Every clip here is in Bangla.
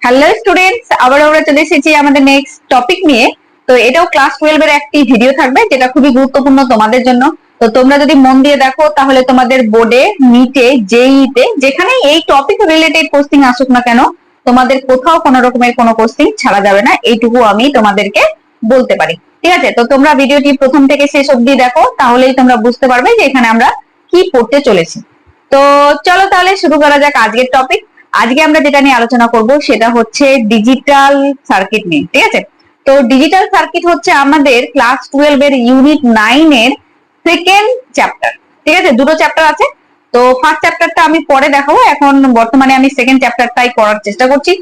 হ্যালো স্টুডেন্টস, আবার আমরা চলে এসেছি আমাদের নেক্সট টপিক নিয়ে। তো এটাও ক্লাস 12 এর একটি ভিডিও থাকবে যেটা খুবই গুরুত্বপূর্ণ তোমাদের জন্য। তো তোমরা যদি মন দিয়ে দেখো তাহলে তোমাদের বোর্ডে, নিটে, জেইতে যেখানেই এই টপিক রিলেটেড কোশ্চেন আসুক না কেন, তোমাদের কোথাও কোনো রকমের কোনো কোশ্চেন ছাড়া যাবে না, এইটুকু আমি তোমাদেরকে বলতে পারি। ঠিক আছে, তো তোমরা ভিডিওটি প্রথম থেকে শেষ অবধি দেখো, তাহলেই তোমরা বুঝতে পারবে যে এখানে আমরা কি পড়তে চলেছি। তো চলো তাহলে শুরু করা যাক আজকের টপিক। আজকে আমরা যেটা নিয়ে আলোচনা করব সেটা হচ্ছে ডিজিটাল সার্কিট নিয়ে। ঠিক আছে, তো ডিজিটাল সার্কিট হচ্ছে আমাদের ক্লাস 12 এর ইউনিট 9 এর সেকেন্ড চ্যাপ্টার। ঠিক আছে, দুটো চ্যাপ্টার আছে। তো ফার্স্ট চ্যাপ্টারটা আমি পরে দেখাবো, এখন বর্তমানে আমি সেকেন্ড চ্যাপ্টারটাই করার চেষ্টা করছি।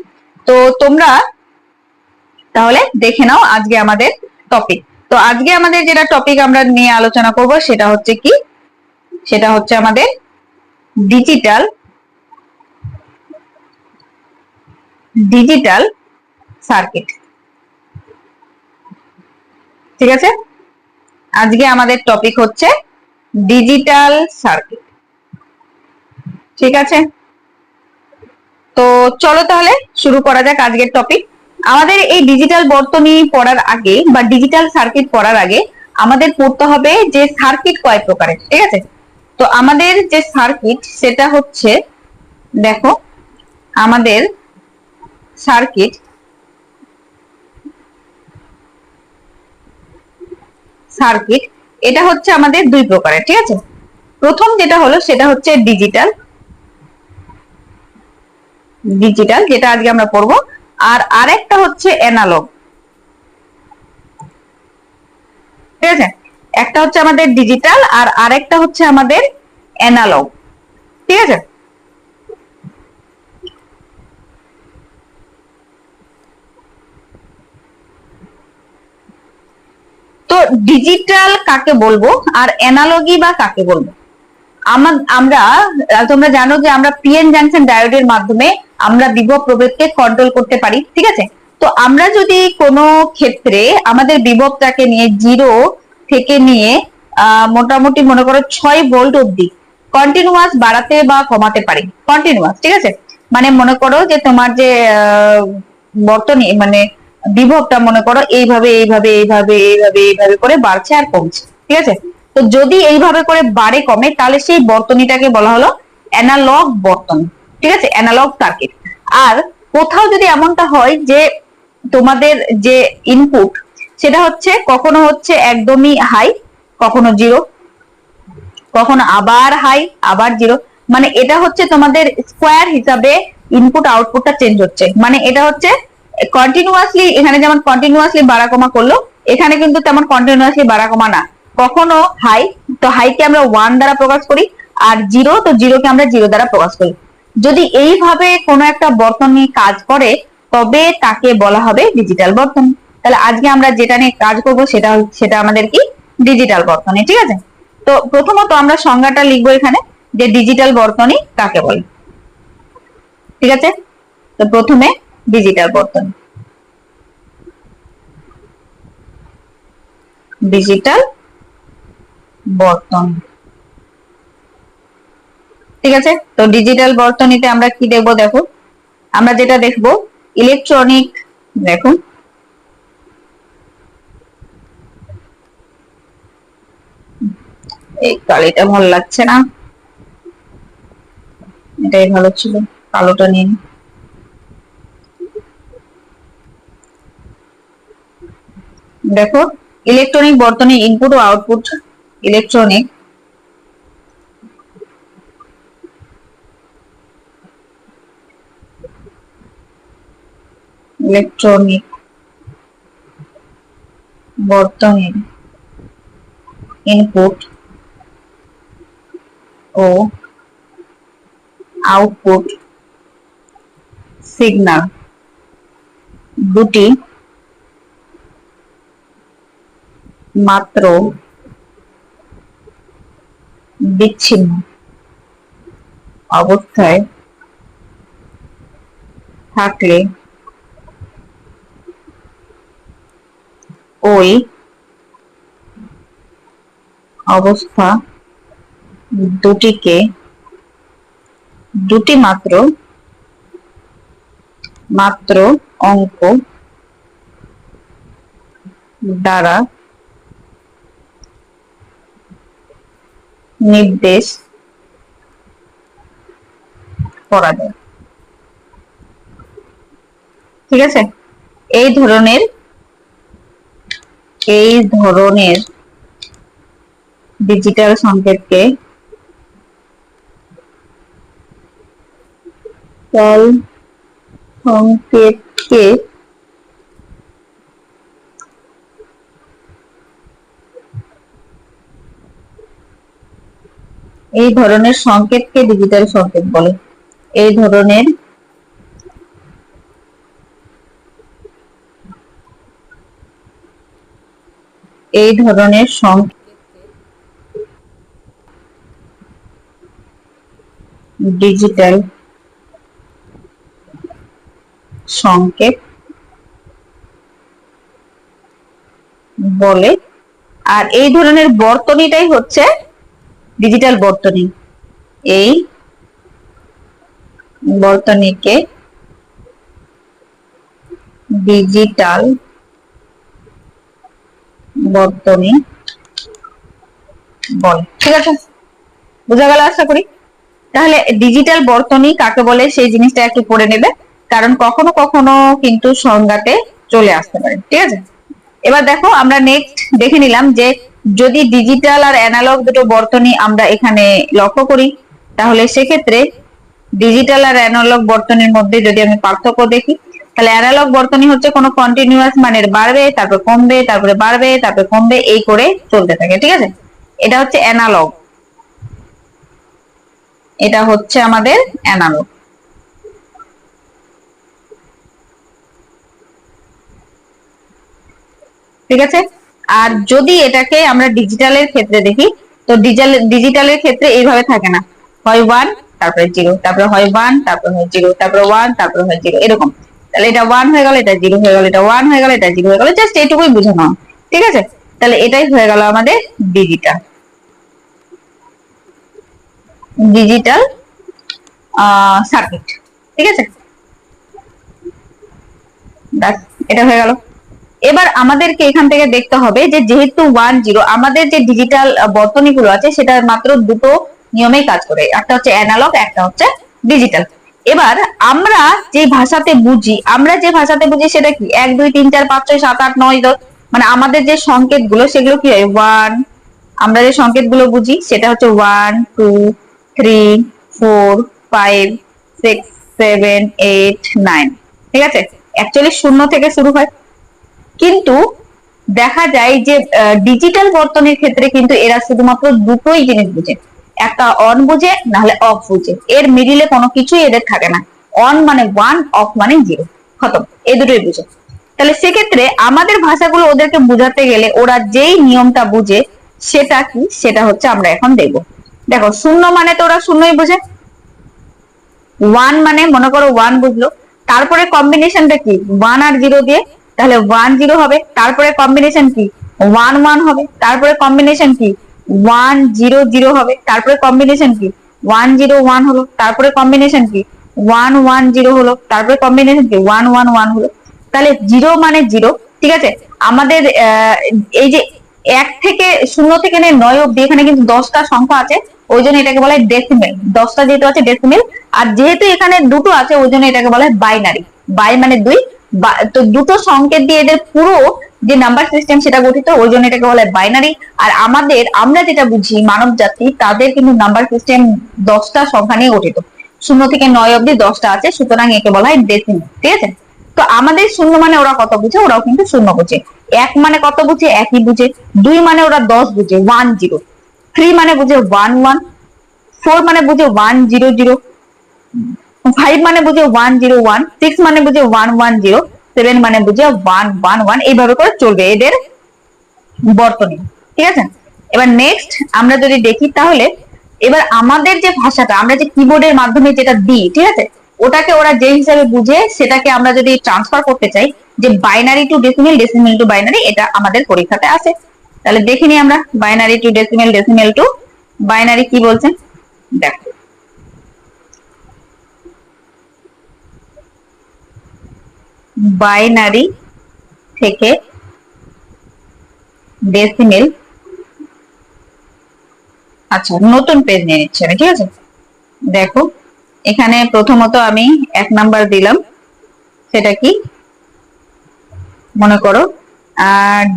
তো তোমরা তাহলে দেখে নাও আজকে আমাদের টপিক। তো আজকে আমাদের যেটা টপিক আমরা নিয়ে আলোচনা করব সেটা হচ্ছে কি, সেটা হচ্ছে আমাদের ডিজিটাল ডিজিটাল সার্কিট। ঠিক আছে, আজকে আমাদের টপিক হচ্ছে ডিজিটাল সার্কিট। ঠিক আছে, তো চলো তাহলে শুরু করা যাক আজকের টপিক। আমাদের এই ডিজিটাল বর্তনী পড়ার আগে বা ডিজিটাল সার্কিট পড়ার আগে আমাদের পড়তে হবে যে সার্কিট কয় প্রকারের। ঠিক আছে, তো আমাদের যে সার্কিট সেটা হচ্ছে, দেখো আমাদের সার্কিট সার্কিট এটা হচ্ছে আমাদের দুই প্রকারের। ঠিক আছে, প্রথম যেটা হলো সেটা হচ্ছে ডিজিটাল ডিজিটাল যেটা আজকে আমরা পড়বো, আর আরেকটা হচ্ছে অ্যানালগ। ঠিক আছে, একটা হচ্ছে আমাদের ডিজিটাল আর আরেকটা হচ্ছে আমাদের অ্যানালগ। ঠিক আছে, তো ডিজিটাল কাকে বলবো আর অ্যানালগি বা কাকে বলবো? আমরা তোমরা জানো যে আমরা পিএন জাংশন ডায়োডের মাধ্যমে আমরা বিভব প্রভেদকে কন্ট্রোল করতে পারি। ঠিক আছে, তো আমরা যদি কোনো ক্ষেত্রে আমাদের বিভবটাকে নিয়ে 0 থেকে নিয়ে মোটামুটি মনে করো 6 ভোল্ট অবধি কন্টিনিউয়াস বাড়াতে বা কমাতে পারি, কন্টিনিউয়াস। ঠিক আছে, মানে মনে করো যে তোমার যে বর্তনী মানে বিভবটা মনে করো এইভাবে এইভাবে এইভাবে এইভাবে এইভাবে করে বাড়ছে আর কমছে। ঠিক আছে, তো যদি এইভাবে করে বাড়ে কমে তাহলে সেই বর্তনীটাকে বলা হলো অ্যানালগ বর্তনী। ঠিক আছে, অ্যানালগ সার্কিট। আর কোথাও যদি এমনটা হয় যে তোমাদের যে ইনপুট সেটা হচ্ছে কখনো হচ্ছে একদমই হাই, কখনো জিরো, কখনো আবার হাই আবার জিরো, মানে এটা হচ্ছে তোমাদের স্কোয়ার হিসাবে ইনপুট আউটপুটটা চেঞ্জ হচ্ছে, মানে এটা হচ্ছে কন্টিনিউয়াসলি, এখানে যেমন কন্টিনিউয়াসলি বাড়া কমা করলো, এখানে কিন্তু তেমন কন্টিনিউয়াসলি বাড়া কমা না। কখনো হাই, তো হাইকে আমরা 1 দ্বারা প্রকাশ করি, আর জিরো, তো জিরোকে আমরা 0 দ্বারা প্রকাশ করি। যদি এইভাবে কোনো একটা বর্তনী কাজ করে তবে তাকে বলা হবে ডিজিটাল বর্তনী। তাহলে আজকে আমরা যেটা নিয়ে কাজ করবো সেটা সেটা আমাদের কি, ডিজিটাল বর্তনী। ঠিক আছে, তো প্রথমত আমরা সংজ্ঞাটা লিখবো এখানে যে ডিজিটাল বর্তনী কাকে বলে। ঠিক আছে, তো প্রথমে ডিজিটাল বর্তনী, ডিজিটাল বর্তনী। ঠিক আছে, তো ডিজিটাল বর্তনীতে আমরা কি দেখবো, দেখো আমরা যেটা দেখবো ইলেকট্রনিক, দেখুন এই কালিটা ভালো লাগছে না, এটাই ভালো ছিল, কালোটা নিন। দেখো ইলেকট্রনিক বর্তনী ইনপুট ও আউটপুট, ইলেকট্রনিক ইলেকট্রনিক বর্তনীর ইনপুট ও আউটপুট সিগন্যাল দুটি মাত্র বিচ্ছিন্ন অবস্থায় থাকলে ওই অবস্থা দুটিকে দুটি মাত্র মাত্র অঙ্ক দ্বারা নির্দেশ করা যায়। ঠিক আছে, এই ধরনের ডিজিটাল সংকেতকে সংকেতকে এই ধরনের সংকেতকে ডিজিটাল সংকেত বলে। এই ধরনের সংকেতকে ডিজিটাল সংকেত বলে। আর এই ধরনের বর্তনীটাই হচ্ছে ডিজিটাল বর্তনী। এই বর্তনীকে ডিজিটাল বর্তনী বলে। ঠিক আছে, বোঝা গেল আশা করি। তাহলে ডিজিটাল বর্তনী কাকে বলে সেই জিনিসটা একটু পড়ে নেবে, কারণ কখনো কখনো কিন্তু সংজ্ঞাতে চলে আসতে পারে। ঠিক আছে, এবার দেখো আমরা নেক্সট দেখে নিলাম যে যদি ডিজিটাল আর অ্যানালগ দুটো বর্তনী আমরা এখানে লক্ষ্য করি, তাহলে সেক্ষেত্রে ডিজিটাল আর অ্যানালগ বর্তনীর মধ্যে যদি আমি পার্থক্য দেখি, তাহলে অ্যানালগ বর্তনী হচ্ছে কোনো কন্টিনিউয়াস মানের বাড়বে, তারপর কমবে, তারপরে বাড়বে, তারপরে কমবে, এই করে চলতে থাকে। ঠিক আছে, এটা হচ্ছে অ্যানালগ, এটা হচ্ছে আমাদের অ্যানালগ। ঠিক আছে, আর যদি এটাকে আমরা ডিজিটালের ক্ষেত্রে দেখি, তো ডিজিটালের ক্ষেত্রে এইভাবে থাকে না, হয় 1 তারপরে 0, তারপরে হয় 1 তারপরে হয় 0, তারপরে 1 তারপরে হয় 0, এরকম। তাহলে এটা 1 হয়ে গেল, এটা 0 হয়ে গেল, এটা 1 হয়ে গেল, এটা 0 হয়ে গেল, জাস্ট এইটুকুই বোঝানো। ঠিক আছে, তাহলে এটাই হয়ে গেল আমাদের ডিজিটাল সার্কিট। ঠিক আছে, এটা হয়ে গেল। এবার আমাদেরকে এখান থেকে দেখতে হবে যে যেহেতু 1 0, আমাদের যে ডিজিটাল বর্তনীগুলো আছে সেটা মাত্র দুটো নিয়মেই কাজ করে, একটা হচ্ছে অ্যানালগ, একটা হচ্ছে ডিজিটাল। এবার আমরা যে ভাষাতে বুঝি সেটা কি 1 2 3 4 5 6 7 8 9 10, মানে আমাদের যে সংকেতগুলো সেগুলো কি হয় 1, আমরা যে সংকেতগুলো বুঝি সেটা হচ্ছে 1 2 3 4 5 6 7 8 9। ঠিক আছে, অ্যাকচুয়ালি শূন্য থেকে শুরু হয়, কিন্তু দেখা যায় যে ডিজিটাল বর্তনীর ক্ষেত্রে কিন্তু এরা শুধুমাত্র দুটোই জিনিস বুঝে, একটা অন বুঝে নাহলে অফ বুঝে, এর মিডিলে কোনো কিছুই এদের থাকে না। অন মানে 1, অফ মানে 0, খতম, এই দুটোই বুঝে। তাহলে সেক্ষেত্রে আমাদের ভাষাগুলো ওদেরকে বুঝাতে গেলে ওরা যেই নিয়মটা বুঝে সেটা কি, সেটা হচ্ছে আমরা এখন দেখব। দেখো, শূন্য মানে তো ওরা শূন্যই বুঝে, 1 মানে মনে করো 1 বুঝলো, তারপরে কম্বিনেশনটা কি 1 আর 0 দিয়ে, তাহলে 1 0 হবে, তারপরে কম্বিনেশন কি 1 1 হবে, তারপরে কম্বিনেশন কি 1 0 0 হবে, তারপরে কম্বিনেশন কি 1 0 1 হলো, তারপরে কম্বিনেশন কি 1 1 0 হলো, তারপরে কম্বিনেশন কি 1 1 1 হলো। তাহলে 0 মানে 0। ঠিক আছে, আমাদের এই যে 1 থেকে 0 থেকে 9 অব্দি এখানে কিন্তু 10টা সংখ্যা আছে, ওই জন্য এটাকে বলা হয় ডেসিমেল। 10টা যেহেতু আছে ডেসিমেল, আর যেহেতু এখানে দুটো আছে ওই জন্য এটাকে বলা হয় বাইনারি। বাই মানে 2, তো দুটো সংকেত দিয়ে এদের পুরো যে নাম্বার সিস্টেম সেটা গঠিত, ওই জন্য এটাকে বলা হয় বাইনারি। আর আমরা যেটা বুঝি মানব জাতি, তাদের কিন্তু নাম্বার সিস্টেম 10টা সংখ্যা নিয়ে গঠিত, 0 থেকে 9 অব্দি 10টা আছে, সুতরাং একে বলা হয় ডেসিমেল। ঠিক আছে, তো আমাদের শূন্য মানে ওরা কত বুঝে, ওরাও কিন্তু শূন্য বুঝে। 1 মানে কত বুঝে, একই বুঝে। 2 মানে ওরা 10 বুঝে, 1 0। 3 মানে বুঝে 1 1। 4 মানে বুঝে 1 0 0। 5 মানে বুঝে 1 0 1। 6 মানে বুঝে 1 1 0। 7 মানে বুঝে 1 1 1। এইভাবে করে চলবে এদের বর্তনী। ঠিক আছে, এবার নেক্সট আমরা যদি দেখি, তাহলে এবার আমাদের যে ভাষাটা আমরা যে কিবোর্ডের মাধ্যমে যেটা দিই, ঠিক আছে, ওটাকে ওরা যে হিসাবে বুঝে সেটাকে আমরা যদি ট্রান্সফার করতে চাই, যে binary two decimal, decimal two binary, এটা আমাদের পরীক্ষাতে আসে। তাহলে দেখিনি আমরা binary two decimal, decimal two binary কি বলছেন, দেখো। বাইনারি থেকে ডেসিমেল, আচ্ছা নতুন পেজ নিয়ে নিচ্ছি আমি, ঠিক আছে। দেখো এখানে প্রথমত আমি 1 নাম্বার দিলাম, সেটা কি মনে করো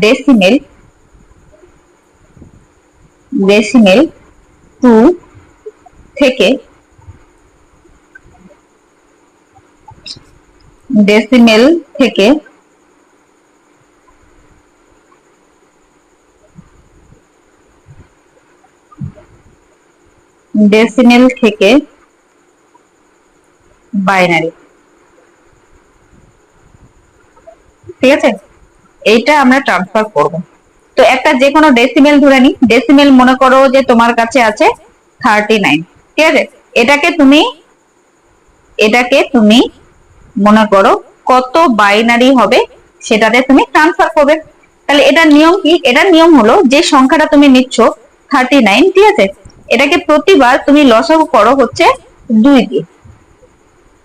ডেসিমেল, ডেসিমেল 2 থেকে ডেসিমেল থেকে ডেসিমেল থেকে বাইনারি, ঠিক আছে। এইটা আমরা ট্রান্সফার করব। তো একটা যে কোনো ডেসিমেল ধরে নি, ডেসিমেল মনে করো যে তোমার কাছে আছে 39, ঠিক আছে। এটাকে তুমি মনে করো কত বাইনারি হবে সেটাতে তুমি ট্রান্সফার করবে। তাহলে এটার নিয়ম কি? এটার নিয়ম হলো যে সংখ্যাটা তুমি নিচ্ছ 39, ঠিক আছে, এটাকে প্রতিবার তুমি লসাগু করো হচ্ছে 2 দিয়ে।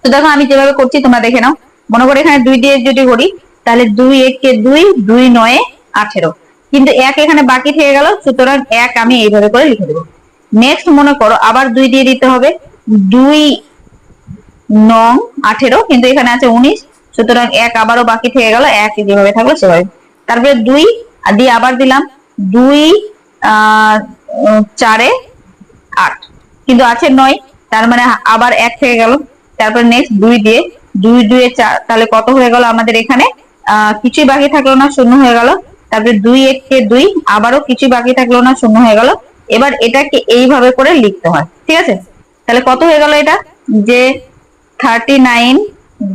তো দেখো আমি যেভাবে করছি তোমরা দেখে নাও। মনে করো এখানে 2 দিয়ে যদি করি তাহলে 2 1 2, 2 9 18, কিন্তু 1 এখানে বাকি থেকে গেল, সুতরাং 1 আমি এইভাবে করে লিখে দেবো। নেক্সট মনে করো আবার 2 দিয়ে দিতে হবে, 2 9 18, কিন্তু এখানে আছে 19, সুতরাং 1 আবারও বাকি থেকে গেল, 1 যেভাবে থাকলো সেভাবে। তারপরে 2 দিয়ে আবার দিলাম, 2 4 8, কিন্তু আছে 9, তার মানে আবার 1 থেকে গেল। তারপর নেক্সট 2 দিয়ে 2 2 4, তাহলে কত হয়ে গেল আমাদের এখানে? কিছুই বাকি থাকলো না, শূন্য হয়ে গেল। তারপরে 2 1 কে 2, আবারও কিছুই বাকি থাকলো না, শূন্য হয়ে গেল। এবার এটাকে এইভাবে করে লিখতে হয়, ঠিক আছে। তাহলে কত হয়ে গেল এটা? যে 39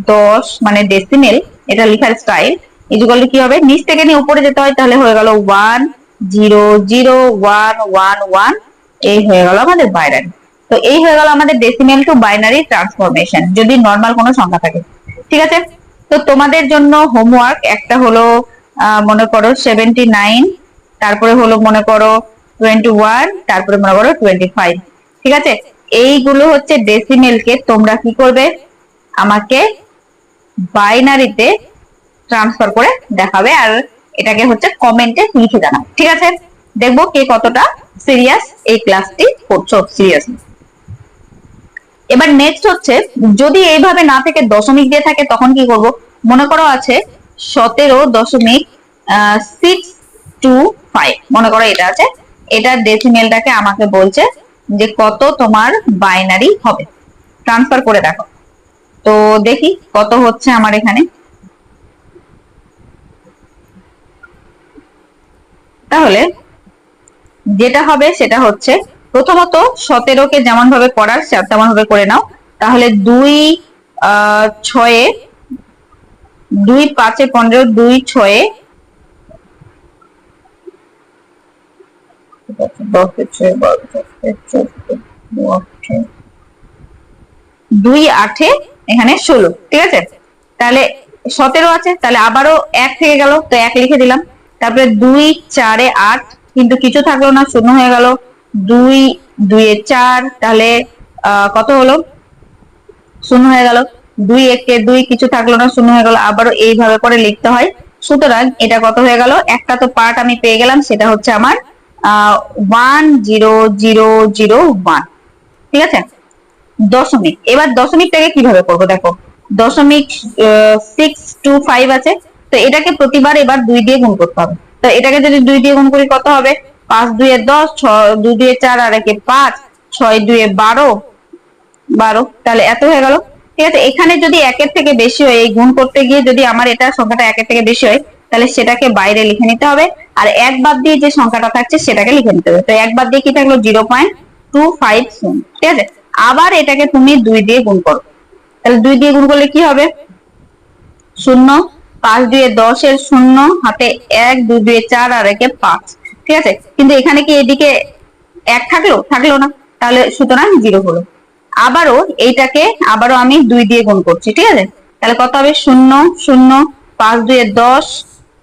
10 মানে ডেসিমেল, এটা লেখার স্টাইল ইকুয়াল টু কি হবে? নিচ থেকে নিয়ে উপরে যেতে হয়, তাহলে হয়ে গেল 1 0 0 1 1 1, এই হয়ে গেল আমাদের বাইনারি। তো এই হয়ে গেল আমাদের ডেসিমেল টু বাইনারি ট্রান্সফরমেশন, যদি নরমাল কোনো সংখ্যা থাকে, ঠিক আছে। তো তোমাদের জন্য হোমওয়ার্ক একটা হলো মনে করো 79, তারপরে হলো মনে করো 21, তারপরে মনে করো 25, ঠিক আছে। এইগুলো হচ্ছে ডেসিমেলকে তোমরা কি করবে? আমাকে বাইনারিতে ট্রান্সফার করে দেখাবে, আর এটাকে হচ্ছে কমেন্টে লিখে জানাবে, ঠিক আছে। দেখবো কে কতটা সিরিয়াস এই ক্লাসটি করছো সিরিয়াসলি। এবার নেক্সট হচ্ছে, যদি এইভাবে না থেকে দশমিক দিয়ে থাকে তখন কি করব? মনে করো আছে 17.625, মনে করো এটা আছে, এটার ডেসিমেলটাকে আমাকে বলছে যে কত তোমার বাইনারি হবে, ট্রান্সফার করে দেখো। তো দেখি কত হচ্ছে আমার এখানে। তাহলে যেটা হবে সেটা হচ্ছে, প্রথমত 17কে যেমন ভাবে করার তেমন ভাবে করে নাও। তাহলে 2 6, 2 5 15, 2 6 2 8 এখানে 16, ঠিক আছে। তাহলে 17 আছে, তাহলে আবারও 1 থেকে গেল, তো 1 লিখে দিলাম। তারপরে 2 4 8, কিন্তু কিছু থাকলো না, শূন্য হয়ে গেল। 2 2 4, তাহলে কত হলো? শূন্য হয়ে গেল। 2 1 2, কিছু থাকলো না, শূন্য হয়ে গেল। আবারও এইভাবে করে লিখতে হয়। সুতরাং এটা কত হয়ে গেল? একটা তো পার্ট আমি পেয়ে গেলাম, সেটা হচ্ছে আমার 1001, ঠিক আছে। দশমিক, এবার দশমিকটাকে কিভাবে করবো দেখো। দশমিক 625 আছে, তো এটাকে প্রতিবার এবার 2 দিয়ে গুণ করতে হবে। তো এটাকে যদি 2 দিয়ে গুণ করি কত হবে? 5 2 10, 2 2 4 আর 1 5, 6 2 12, 12, তাহলে এত হয়ে গেল, ঠিক আছে। এখানে যদি 1 থেকে বেশি হয়, এই গুণ করতে গিয়ে যদি আমার এটা সংখ্যাটা 1 থেকে বেশি হয়, তাহলে সেটাকে বাইরে লিখে নিতে হবে, আর 1 বাদ দিয়ে যে সংখ্যাটা থাকছে সেটাকে লিখে নিতে হবে। তো 1 বাদ দিয়ে কি থাকলো? 0.25, ঠিক আছে। আবার এটাকে তুমি 2 দিয়ে গুণ করো, তাহলে 2 দিয়ে গুণ করলে কি হবে? 0, 5 2 10 এর 0, হাতে 1, 2 2 4 আর 1 5, ঠিক আছে। কিন্তু এখানে কি এদিকে 1 থাকলো? থাকলো না, তাহলে সুতরাং 0 হলো। আবারও এইটাকে আবারও আমি 2 দিয়ে গুণ করছি, ঠিক আছে। তাহলে কত হবে? 0 0, 5 2 10,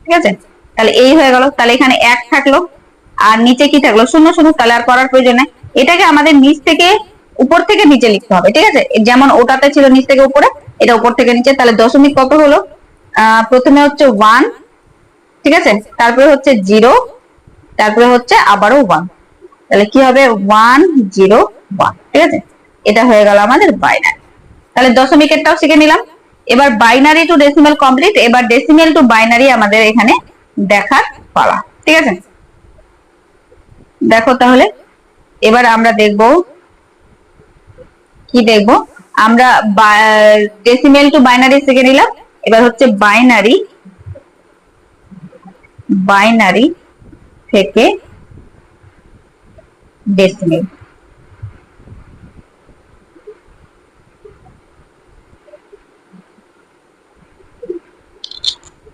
ঠিক আছে। তাহলে এই হয়ে গেল। তাহলে এখানে 1 থাকলো, আর নিচে কি থাকলো? 0 0, তাহলে আর করার প্রয়োজন নেই। এটাকে আমাদের নিচ থেকে উপর থেকে নিচে লিখতে হবে, ঠিক আছে। যেমন ওটাতে ছিল নিচ থেকে উপরে, এটা উপর থেকে নিচে। তাহলে দশমিক কত হলো? প্রথমে হচ্ছে 1, ঠিক আছে, তারপরে হচ্ছে 0, তারপরে হচ্ছে আবারও 1, তাহলে কি হবে 1 0 1, ঠিক আছে, এটা হয়ে গেল আমাদের বাইনারি। তাহলে দশমিকেরটাও শিখে নিলাম। এবার বাইনারি টু ডেসিমাল কমপ্লিট, এবার ডেসিমাল টু বাইনারি আমাদের এখানে দেখার পালা, ঠিক আছে। দেখো তাহলে এবার আমরা দেখব কি দেখব, আমরা ডেসিমাল টু বাইনারি শিখে নিলাম, এবার হচ্ছে বাইনারি থেকে ডেসিমাল।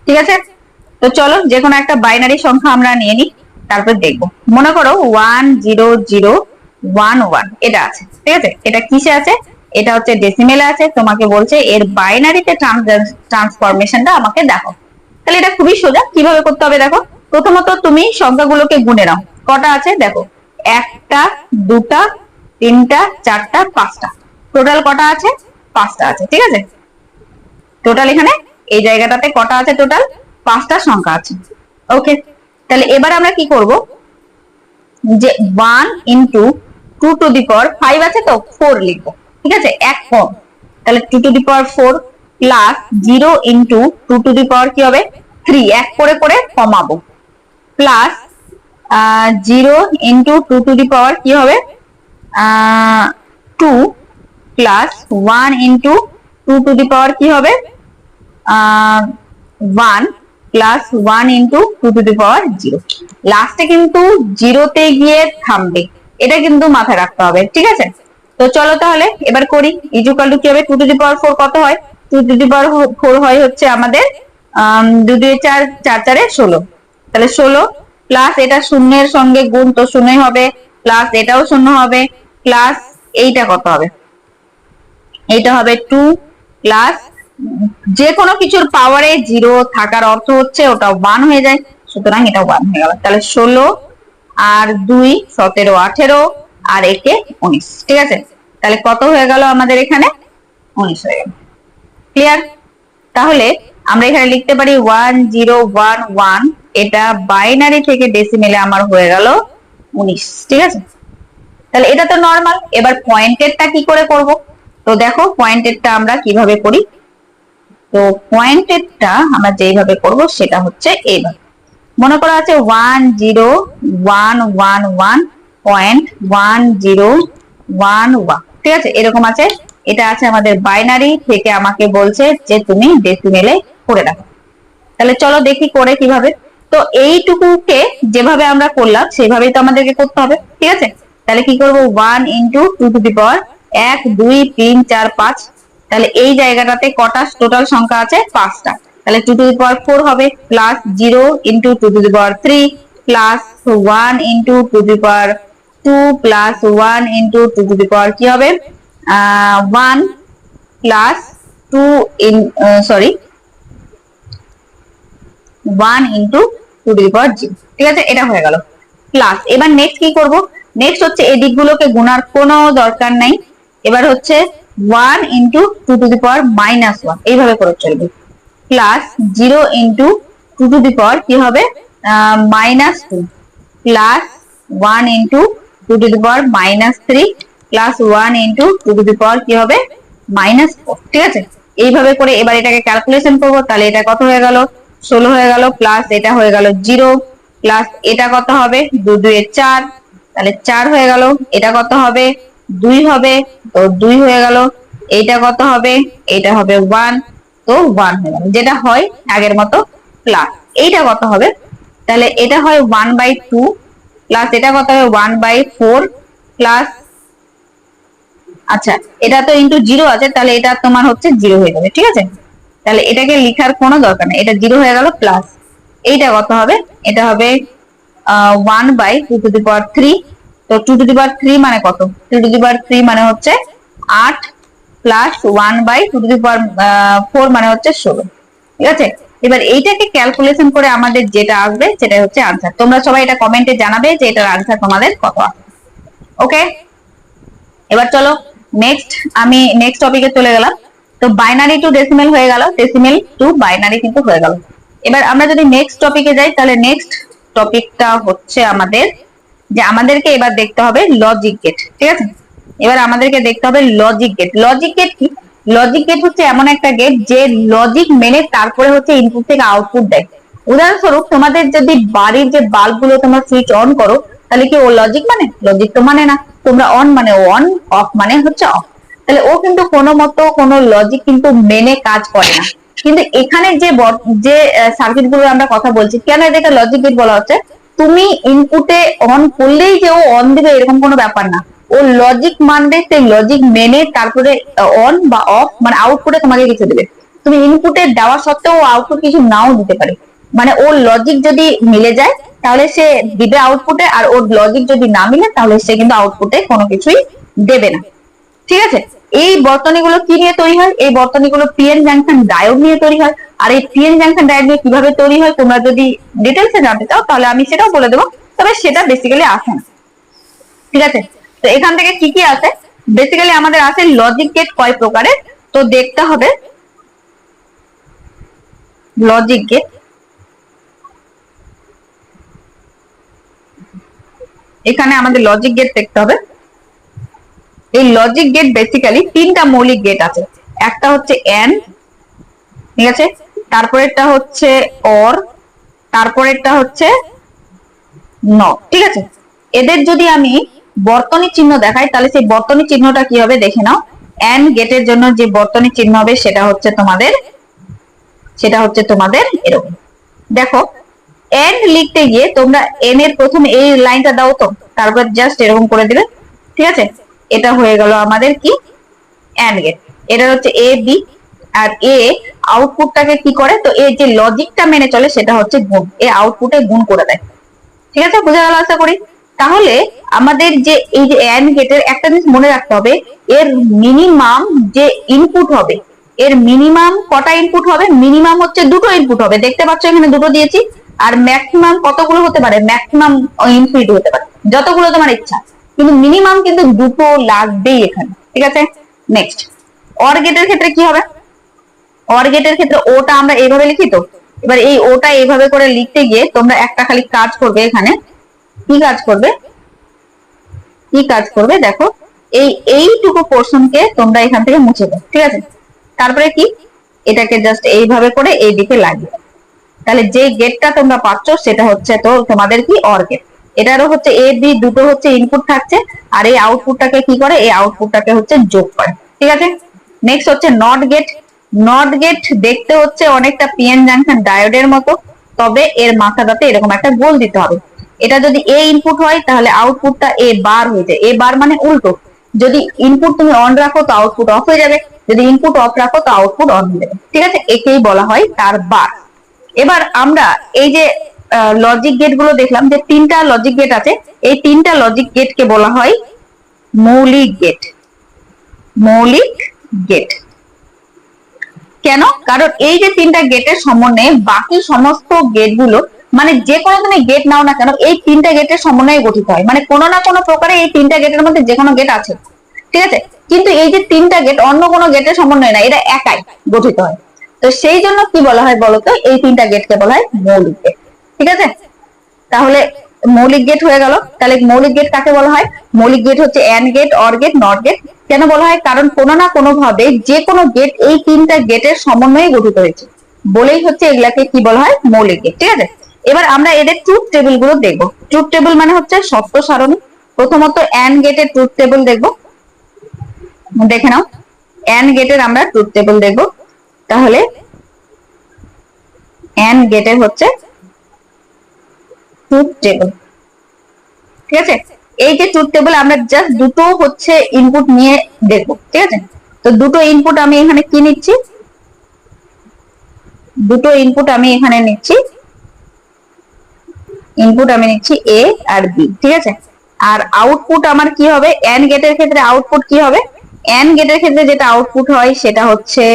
ঠিক আছে, তো চলো যে কোনো একটা বাইনারি সংখ্যা আমরা নিয়ে নিই, তারপর দেখবো। মনে করো 1 0 0 1 1 এটা আছে, ঠিক আছে, এটা কিসে আছে, এটা হচ্ছে ডেসিমেলে আছে, তোমাকে বলছে এর বাইনারিতে ট্রান্সফরমেশনটা আমাকে দেখো। তাহলে এটা খুবই সোজা, কিভাবে করতে হবে দেখো। প্রথমত তুমি সংখ্যাগুলোকে গুনে নাও, কটা আছে দেখো, 1টা 2টা 3টা 4টা 5টা, টোটাল কটা আছে, 5টা আছে, ঠিক আছে। টোটাল এখানে এই জায়গাটাতে কটা আছে, টোটাল 5টা সংখ্যা আছে। ওকে, তাহলে এবার আমরা কি করব, যে 1 ইন্টু 2 টু দি পাওয়ার 5 আছে তো 4 লিখবো, ঠিক আছে, এক কম, তাহলে 2 to the power 4 plus 0 into 2 to the power কি হবে 3, এক করে করে কমাবো, plus 0 into 2 to the power কি হবে 2, plus 1 into 2 to the power কি হবে 1, plus 1 into 2 to the power 0। লাস্টে কিন্তু জিরোতে গিয়ে থামবে, এটা কিন্তু মাথায় রাখতে হবে, ঠিক আছে। তো চলো তাহলে এবার করি, ইকুয়াল টু কি হবে 2 টু দি পাওয়ার 4 কত হয়, 2 টু দি পাওয়ার 4 হয় হচ্ছে আমাদের 2 2 4 4 4 16, তাহলে 16 প্লাস এটা শূন্যের সঙ্গে গুণ তো শূন্যই হবে, প্লাস এটাও শূন্য হবে, প্লাস এইটা কত হবে, এইটা হবে 2, প্লাস যে কোনো কিছুর পাওয়ারে 0 থাকার অর্থ হচ্ছে ওটা 1 হয়ে যায়, সুতরাং এটা 1 হয়ে গেল। তাহলে 16 আর 2 17 18 আর একে 19, ঠিক আছে, তাহলে কত হয়ে গেল আমাদের এখানে 19 হয়ে গেল। ক্লিয়ার? তাহলে আমরা এখানে লিখতে পারি 1011, এটা বাইনারি থেকে ডেসিমেলে আমার হয়ে গেল 19, ঠিক আছে। তাহলে এটা তো নরমাল, এবার পয়েন্টেডটা কি করে করব, তো দেখো পয়েন্টেডটা আমরা কিভাবে করি, তো পয়েন্টেডটা আমরা যেভাবে করব সেটা হচ্ছে এইভাবে, মনে করা আছে 10111.1011, ঠিক আছে, এরকম আছে, এটা আছে আমাদের বাইনারি থেকে, আমাকে বলছে যে তুমি ডেসিমেলে করে রাখো। তাহলে চলো দেখি করে কিভাবে। তো এইটুকুকে যেভাবে আমরা করলাম সেভাবেই তো আমাদেরকে করতে হবে, ঠিক আছে। তাহলে কি করব 1 ইন্টু 2 টু দি পাওয়ার 1 2 3 4 5, তাহলে এই জায়গাটাতে কটা টোটাল সংখ্যা আছে 5টা, তাহলে 2 টু দি পাওয়ার 4 হবে, plus 0 into 2 to the power 3, plus 1 into 2 to the power 2, plus 1 into 2 to the power কি হবে 1, plus 2 in sorry 1 into 2 to the power 0, ঠিক আছে, এটা হয়ে গেল। প্লাস এবার নেক্সট কি করব, নেক্সট হচ্ছে এই দিকগুলোকে গুনার কোনো দরকার নাই, এবার হচ্ছে 1 ইন্টু 2 টু দি পাওয়ার -1, এইভাবে করে চলবে, plus 0 into 2 to the power কি হবে -2, plus 1 into 2 to the power -3, plus 1 into 2 to the power কি হবে -4, ঠিক আছে। এইভাবে করে এবার এটাকে ক্যালকুলেশন করব, তাহলে এটা কত হয়ে গেল 16 হয়ে গেল, প্লাস এটা হয়ে গেল 0, প্লাস এটা কত হবে 2 2 এ 4, তাহলে 4 হয়ে গেল, এটা কত হবে 2 হবে, তো 2 হয়ে গেল, এইটা কত হবে, এটা হবে 1, তো 1 হয়ে গেল, যেটা হয় আগের মতো, প্লাস এইটা কত হবে, তাহলে এটা হয় 1/2, প্লাস এটা কত হবে 1/4, প্লাস আচ্ছা এটা তো ইনটু 0 আছে, তাহলে এটা তোমার হচ্ছে 0 হয়ে যাবে, ঠিক আছে। তাহলে এটাকে লেখার কোনো দরকার নেই, এটা 0 হয়ে গেল, প্লাস এইটা কত হবে, এটা হবে 1/2 টু দি পাওয়ার 3, তো 2 টু দি পাওয়ার 3 মানে কত, 2 টু দি পাওয়ার 3 মানে হচ্ছে 8, প্লাস 1/2 টু দি পাওয়ার 4 মানে হচ্ছে 16, ঠিক আছে। এবার এইটাকে ক্যালকুলেশন করে আমাদের যেটা আসবে সেটা হচ্ছে আনসার। তোমরা সবাই এটা কমেন্টে জানাবে যে এটার আনসার তোমাদের কত আসবে। ওকে, এবার চলো নেক্সট, আমি নেক্সট টপিকে চলে গেলাম। তো বাইনারি টু ডেসিমেল হয়ে গেল, ডেসিমেল টু বাইনারি কিন্তু হয়ে গেল। এবার আমরা যদি নেক্সট টপিকে যাই, তাহলে নেক্সট টপিকটা হচ্ছে আমাদের যে আমাদেরকে এবার দেখতে হবে লজিক গেট। ঠিক আছে, এবার আমাদেরকে দেখতে হবে লজিক গেট। লজিক গেট কি? লজিক গেট হচ্ছে এমন একটা গেট যে লজিক মেনে তারপরে হচ্ছে ইনপুট থেকে আউটপুট দেয়। উদাহরণস্বরূপ তোমাদের যদি বাড়ির যে বাল্ব গুলো তোমরা সুইচ অন করো, তাহলে কি ও লজিক মানে? লজিক তো মানে না। তোমরা অন মানে অন, অফ মানে হচ্ছে অফ। তাহলে ও কিন্তু কোনো মতো কোনো লজিক কিন্তু মেনে কাজ করে না। কিন্তু এখানে যে সার্কিট গুলো আমরা কথা বলছি, কেন এটাকে লজিক গেট বলা হচ্ছে? তুমি ইনপুটে অন করলেই যে ও অন দিবে এরকম কোনো ব্যাপার না। ও লজিক মানবে, সেই লজিক মেনে তারপরে অন বা অফ মানে আউটপুটে তোমাকে কিছু দেবে। তুমি ইনপুটে দেওয়া সত্ত্বেও আউটপুট কিছু নাও দিতে পারে। মানে ওর লজিক যদি মিলে যায় তাহলে সে দিবে আউটপুটে, আর ওর লজিক যদি না মিলে তাহলে সে কিন্তু আউটপুটে কোনো কিছুই দেবে না। ঠিক আছে, এই বর্তনীগুলো কি নিয়ে তৈরি হয়? এই বর্তনীগুলো পিএন জাংশন ডায়োড নিয়ে তৈরি হয়। আর এই পিএন জাংশন ডায়োড নিয়ে কিভাবে তৈরি হয় তোমরা যদি ডিটেলসে জানতে চাও তাহলে আমি সেটাও বলে দেবো, তবে সেটা বেসিক্যালি আসে না। ঠিক আছে, তো এখান থেকে কি কি আছে? বেসিক্যালি আমাদের আছে লজিক গেট কয় প্রকারের, তো দেখতে হবে লজিক গেট। এখানে আমাদের লজিক গেট দেখতে হবে। এই লজিক গেট বেসিক্যালি তিনটা মৌলিক গেট আছে। একটা হচ্ছে এন্ড, ঠিক আছে, তারপরেরটা হচ্ছে অর, তারপরেরটা হচ্ছে নট। ঠিক আছে, এদের যদি আমি বর্তনী চিহ্ন দেখাই তাহলে সেই বর্তনী চিহ্নটা কি হবে দেখে নাও। এন্ড গেটের জন্য যে বর্তনী চিহ্ন হবে সেটা হচ্ছে তোমাদের এরকম। দেখো, এন্ড লিখতে গিয়ে তোমরা এন এর প্রথমে এই লাইনটা দাও, তো তারপর জাস্ট এরকম করে দিলে। ঠিক আছে, এটা হয়ে গেল আমাদের কি এন্ড গেট। এটা হচ্ছে এ বি, আর এ আউটপুটটাকে কি করে, তো এই যে লজিকটা মেনে চলে সেটা হচ্ছে গুণ, এ আউটপুটে গুণ করে দেয়। ঠিক আছে, বোঝা গেল আশা করি। তাহলে আমাদের যে এই যে এন্ড গেটের একটা জিনিস মনে রাখতে হবে, এর মিনিমাম যে ইনপুট হবে, এর মিনিমাম কটা ইনপুট হবে? মিনিমাম হচ্ছে দুটো ইনপুট হবে। দেখতে পাচ্ছ এখানে দুটো দিয়েছি। আর ম্যাক্সিমাম কতগুলো হতে পারে? ম্যাক্সিমাম ইনফিনিটি হতে পারে, যতগুলো তোমার ইচ্ছা, কিন্তু মিনিমাম কিন্তু দুটো লাগবেই এখানে। ঠিক আছে, নেক্সট অর গেটের ক্ষেত্রে কি হবে? অর গেটের ক্ষেত্রে ওটা আমরা এইভাবে লিখি, তো এবার এই ওটা এইভাবে করে লিখতে গিয়ে তোমরা একটা খালি কাজ করবে। এখানে কি কাজ করবে দেখো, এইটুকু পোর্শনকে তোমরা এখান থেকে মুছে দাও। ঠিক আছে, তারপরে কি, এটাকে জাস্ট এইভাবে করে এই দিকে লাগিয়ে, তাহলে যে গেটটা তোমরা পাচ্ছ সেটা হচ্ছে তো তোমাদের কি অর গেট। এটারও হচ্ছে এ বি দুটো হচ্ছে ইনপুট থাকছে, আর এই আউটপুটটাকে কি করে, এই আউটপুটটাকে হচ্ছে যোগ করে। ঠিক আছে, নেক্সট হচ্ছে নট গেট। নট গেট দেখতে হচ্ছে অনেকটা পিএন জাংশন ডায়োডের মতো, তবে এর মাথাটাতে এরকম একটা গোল দিতে হবে। এটা যদি এ ইনপুট হয় তাহলে আউটপুটটা এ বার হয়ে যায়। এ বার মানে উল্টো, যদি ইনপুট তুমি অন রাখো তো আউটপুট অফ হয়ে যাবে, যদি ইনপুট অফ রাখো তো আউটপুট অন হয়ে যাবে। ঠিক আছে, একেই বলা হয় তার বার। এবার আমরা এই যে লজিক গেট গুলো দেখলাম, যে তিনটা লজিক গেট আছে, এই তিনটা লজিক গেটকে বলা হয় মৌলিক গেট। মৌলিক গেট কেন? কারণ এই যে তিনটা গেটের সমন্বয়ে বাকি সমস্ত গেট গুলো, মানে যে কোনো তুমি গেট নাও না কেন, এই তিনটা গেটের সমন্বয়ে গঠিত হয়। মানে কোনো না কোনো প্রকারে এই তিনটা গেটের মধ্যে যে কোনো গেট আছে। ঠিক আছে, কিন্তু এই যে তিনটা গেট অন্য কোনো গেটের সমন্বয় না, এটা একাই গঠিত হয়। তো সেই জন্য কি বলা হয় বলতো, এই তিনটা গেটকে বলা হয় মৌলিক গেট। ঠিক আছে, তাহলে মৌলিক গেট হয়ে গেল। তাহলে মৌলিক গেট কাকে বলা হয়? মৌলিক গেট হচ্ছে and gate, or gate, not gate. কেন বলা হয়? কারণ কোনো না কোনো ভাবে যে কোনো গেট এই তিনটা গেটের সমন্বয়ে গঠিত হয়েছে, বলেই হচ্ছে এগুলাকে কি বলা হয়, মৌলিক গেট। ঠিক আছে, এবার আমরা এদের ট্রুথ টেবিল গুলো দেখবো। ট্রুথ টেবিল মানে হচ্ছে সত্য সারণী। প্রথমত এন্ড গেটের ট্রুথ টেবিল দেখবো, দেখে নাও। এন্ড গেটের আমরা ট্রুথ টেবিল দেখবো। তাহলে এন্ড গেটের হচ্ছে ট্রুথ টেবিল। ঠিক আছে, এই যে ট্রুথ টেবিল আমরা জাস্ট দুটো হচ্ছে ইনপুট নিয়ে দেখবো। ঠিক আছে, তো দুটো ইনপুট আমি এখানে কি নিচ্ছি, দুটো ইনপুট আমি এখানে নিচ্ছি, ইনপুট আমি নিচ্ছি এ আর বি। ঠিক আছে, আর আউটপুট আমার কি হবে? এন্ড গেটের ক্ষেত্রে আউটপুট কি হবে? এন্ড গেটের ক্ষেত্রে যেটা আউটপুট হয় সেটা হচ্ছে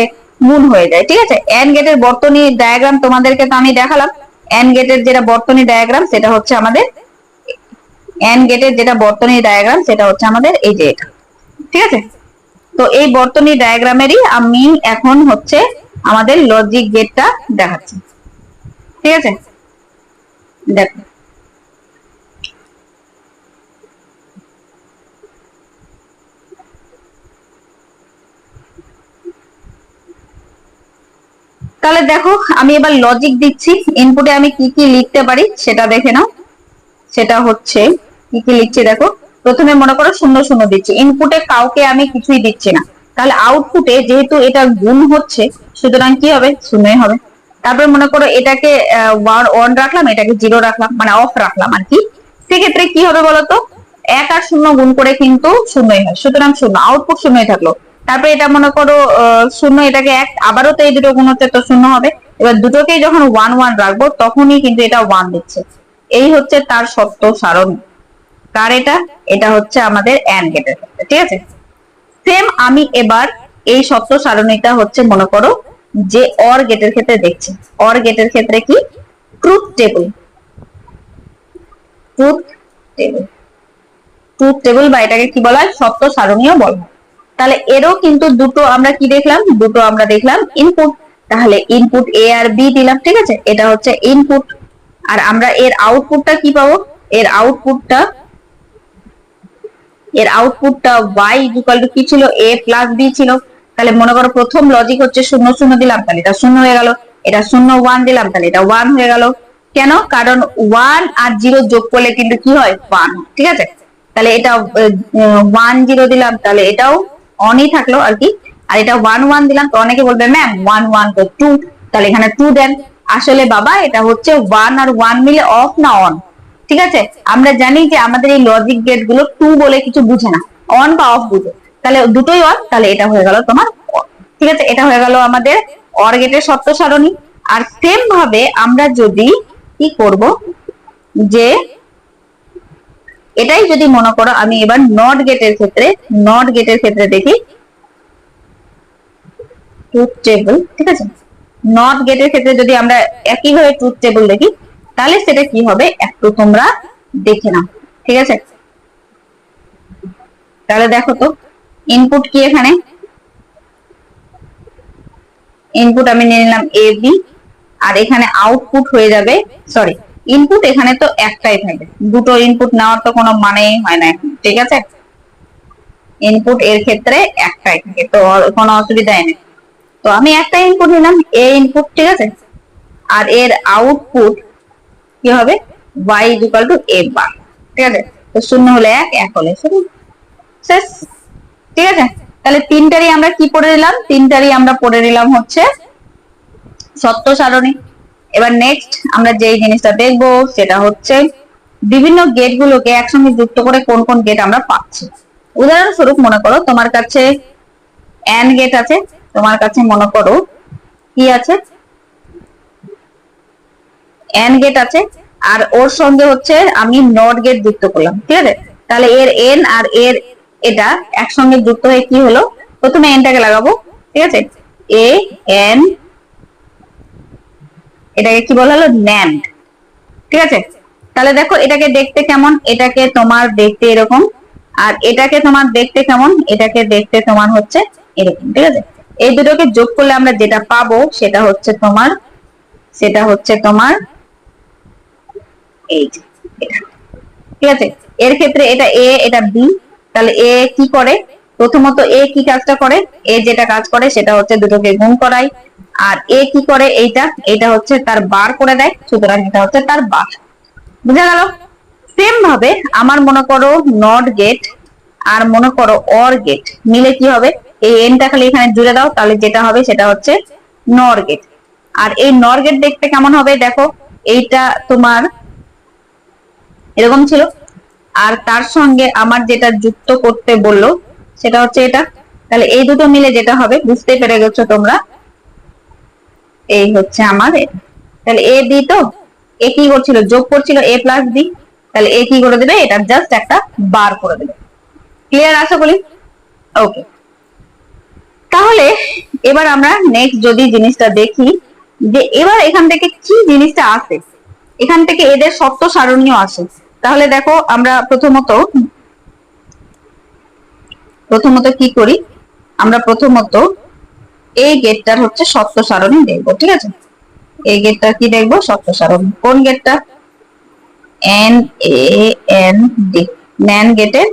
গুণ হয়ে যায়। ঠিক আছে, এন্ড গেটের বর্তনী ডায়াগ্রাম তোমাদেরকে তো আমি দেখালাম। এন্ড গেটের যেটা বর্তনী ডায়াগ্রাম সেটা হচ্ছে আমাদের, এন্ড গেটের যেটা বর্তনী ডায়াগ্রাম সেটা হচ্ছে আমাদের এই যে এটা। ঠিক আছে, তো এই বর্তনী ডায়াগ্রামেরই আমি এখন হচ্ছে আমাদের লজিক গেটটা দেখাচ্ছি, ঠিক আছে? দেখো তাহলে দেখো আমি এবার লজিক দিচ্ছি, ইনপুটে আমি কি কি লিখতে পারি সেটা দেখে নাও। সেটা হচ্ছে কি কি লিখছি দেখো, প্রথমে মনে করো 0 0 দিচ্ছি, ইনপুটে কাউকে আমি কিছুই দিচ্ছি না, তাহলে আউটপুটে যেহেতু এটা গুণ হচ্ছে সুতরাং কি হবে, 0 হবে। তারপর মনে করো এটাকে 1 রাখলাম, এটাকে 0 রাখলাম, মানে অফ রাখলাম আর কি। সেক্ষেত্রে কি হবে বলতো, 1 আর 0 গুণ করে কিন্তু 0 হয়, সুতরাং 0, আউটপুট 0 থাকলো। তারপরে এটা মনে করো 0, এটাকে 1, আবারও তো এই দুটো গুণ হচ্ছে তো 0 হবে। এবার দুটোকেই যখন 1 1 রাখবো তখনই কিন্তু এটা 1 দিচ্ছে। এই হচ্ছে তার সত্য সারণী। কার এটা? এটা হচ্ছে আমাদের এন্ড গেটের ক্ষেত্রে, ঠিক আছে? সেম আমি এবার এই সত্য সারণীটা হচ্ছে মনে করো যে অর গেটের ক্ষেত্রে দেখছি। অর গেটের ক্ষেত্রে কি, truth table, truth table, truth table বা এটাকে কি বলা হয়, সত্য সারণীও বলা হয়। তাহলে এরও কিন্তু দুটো আমরা কি দেখলাম, দুটো আমরা দেখলাম ইনপুট। তাহলে ইনপুট এ আর বি দিলাম, ঠিক আছে? এটা হচ্ছে ইনপুট। আর আমরা এর আউটপুটটা কি পাবো, এর আউটপুটটা y ইকুয়াল টু কি ছিল, a প্লাস b ছিল। তাহলে মনে করো প্রথম লজিক হচ্ছে 0 0 দিলাম, তাহলে এটা 0 হয়ে গেল। এটা 0 1 দিলাম, তাহলে এটা 1 হয়ে গেল। কেন? কারণ 1 আর 0 যোগ করলে কিন্তু কি হয়, 1, ঠিক আছে? তাহলে এটা 1 0 দিলাম, তাহলে এটাও অনই থাকলো আর কি। আর এটা 1 1 দিলাম, তো অনেকে বলবে ম্যাম 1 1 তো 2, তাহলে এখানে 2 দেন। আসলে বাবা এটা হচ্ছে 1 আর 1 মিলে অফ না অন, ঠিক আছে? আমরা জানি যে আমাদের এই লজিক গেট গুলো 2 বলে কিছু বুঝে না, অন বা অফ বুঝে। তাহলে দুটোই অন, তাহলে এটা হয়ে গেল তোমার, ঠিক আছে? এটা হয়ে গেল আমাদের অর গেটের সত্য সারণী। আর সেম ভাবে আমরা যদি কি করব, যে এটাই যদি মনে করো আমি এবার নট গেটের ক্ষেত্রে, নট গেটের ক্ষেত্রে দেখি ট্রুথ টেবিল, ঠিক আছে? নট গেটের ক্ষেত্রে যদি আমরা একইভাবে ট্রুথ টেবিল দেখি তাহলে সেটা কি হবে একটু তোমরা দেখে নাও, ঠিক আছে? তাহলে দেখো তো ইনপুট কি, এখানে ইনপুট আমি নিয়ে নিলাম এ বি, আর এখানে আউটপুট হয়ে যাবে, সরি ইনপুট এখানে তো একটাই থাকবে, দুটো ইনপুট নেওয়ার তো কোনো মানেই হয় না এখন, ঠিক আছে? ইনপুট এর ক্ষেত্রে একটাই থাকে, তো কোনো অসুবিধাই নেই। তো আমি একটা ইনপুট নিলাম, এ ইনপুট, ঠিক আছে? আর এর আউটপুট কি হবে, y ইকুয়াল টু a বার, ঠিক আছে? তো 0 হলে 1, 1 হলে 0, শেষ, ঠিক আছে? তাহলে তিনটারই আমরা কি পড়ে নিলাম, তিনটারই আমরা পড়ে নিলাম হচ্ছে সত্য সারণী। এবার নেক্সট আমরা যেই জিনিসটা দেখবো সেটা হচ্ছে বিভিন্ন গেট গুলোকে একসঙ্গে যুক্ত করে কোন কোন গেট আমরা পাচ্ছি। উদাহরণস্বরূপ মনে করো তোমার কাছে এন্ড গেট আছে, তোমার কাছে মনে করো কি আছে, এন্ড গেট আছে, আর ওর সঙ্গে হচ্ছে আমি নট গেট যুক্ত করলাম, ঠিক আছে? তাহলে এর এন আর এর এটা একসঙ্গে যুক্ত হয়ে কি হলো, প্রথমে এনটাকে লাগাবো, ঠিক আছে? এ এন, এটাকে কি বলা হলো, ন্যান্ড, ঠিক আছে? তাহলে দেখো এটাকে দেখতে কেমন, এটাকে তোমার দেখতে এরকম, আর এটাকে তোমার দেখতে কেমন, এটাকে দেখতে তোমার হচ্ছে এরকম, ঠিক আছে? এই দুটোকে যোগ করলে আমরা যেটা পাবো সেটা হচ্ছে তোমার, সেটা হচ্ছে তোমার এই এটা, ঠিক আছে? এর ক্ষেত্রে এটা এ, এটা বি। তাহলে এ কি করে, প্রথমত এ কি কাজটা করে, এ যেটা কাজ করে সেটা হচ্ছে দুটোকে গুণ করাই। আর এ কি করে, এইটা এটা হচ্ছে তার বার করে দেয়, সুতরাং এটা হচ্ছে তার বার, বুঝা গেল? সেম ভাবে আমার মনে করো নট গেট আর মনে করো অর গেট মিলে কি হবে, এই এনটা খালি এখানে জুড়ে দাও, তাহলে যেটা হবে সেটা হচ্ছে নর গেট। আর এই নর গেট দেখতে কেমন হবে দেখো, এইটা তোমার এরকম ছিল, আর তার সঙ্গে আমার যেটা যুক্ত করতে বললো সেটা হচ্ছে এটা। তাহলে এই দুটো মিলে যেটা হবে, বুঝতে পেরে গেছো তোমরা, এই হচ্ছে আমার এটা। তাহলে এ বি, তো এ কি করছিল, যোগ করছিল এ প্লাস বি, তাহলে এ কি করে দেবে, এটা জাস্ট একটা বার করে দেবে। ক্লিয়ার আশা করি? ওকে, তাহলে এবার আমরা নেক্সট যদি জিনিসটা দেখি যে এবার এখান থেকে কি জিনিসটা আসে, এখান থেকে এদের সত্য সারণীয় আসে। তাহলে দেখো আমরা প্রথমত কি করি, আমরা প্রথমত এই গেটটার হচ্ছে সত্য সারণী দেখবো, ঠিক আছে? এই গেটটা কি দেখবো? সত্য সারণী। কোন গেটটা? NAND, NAND গেটের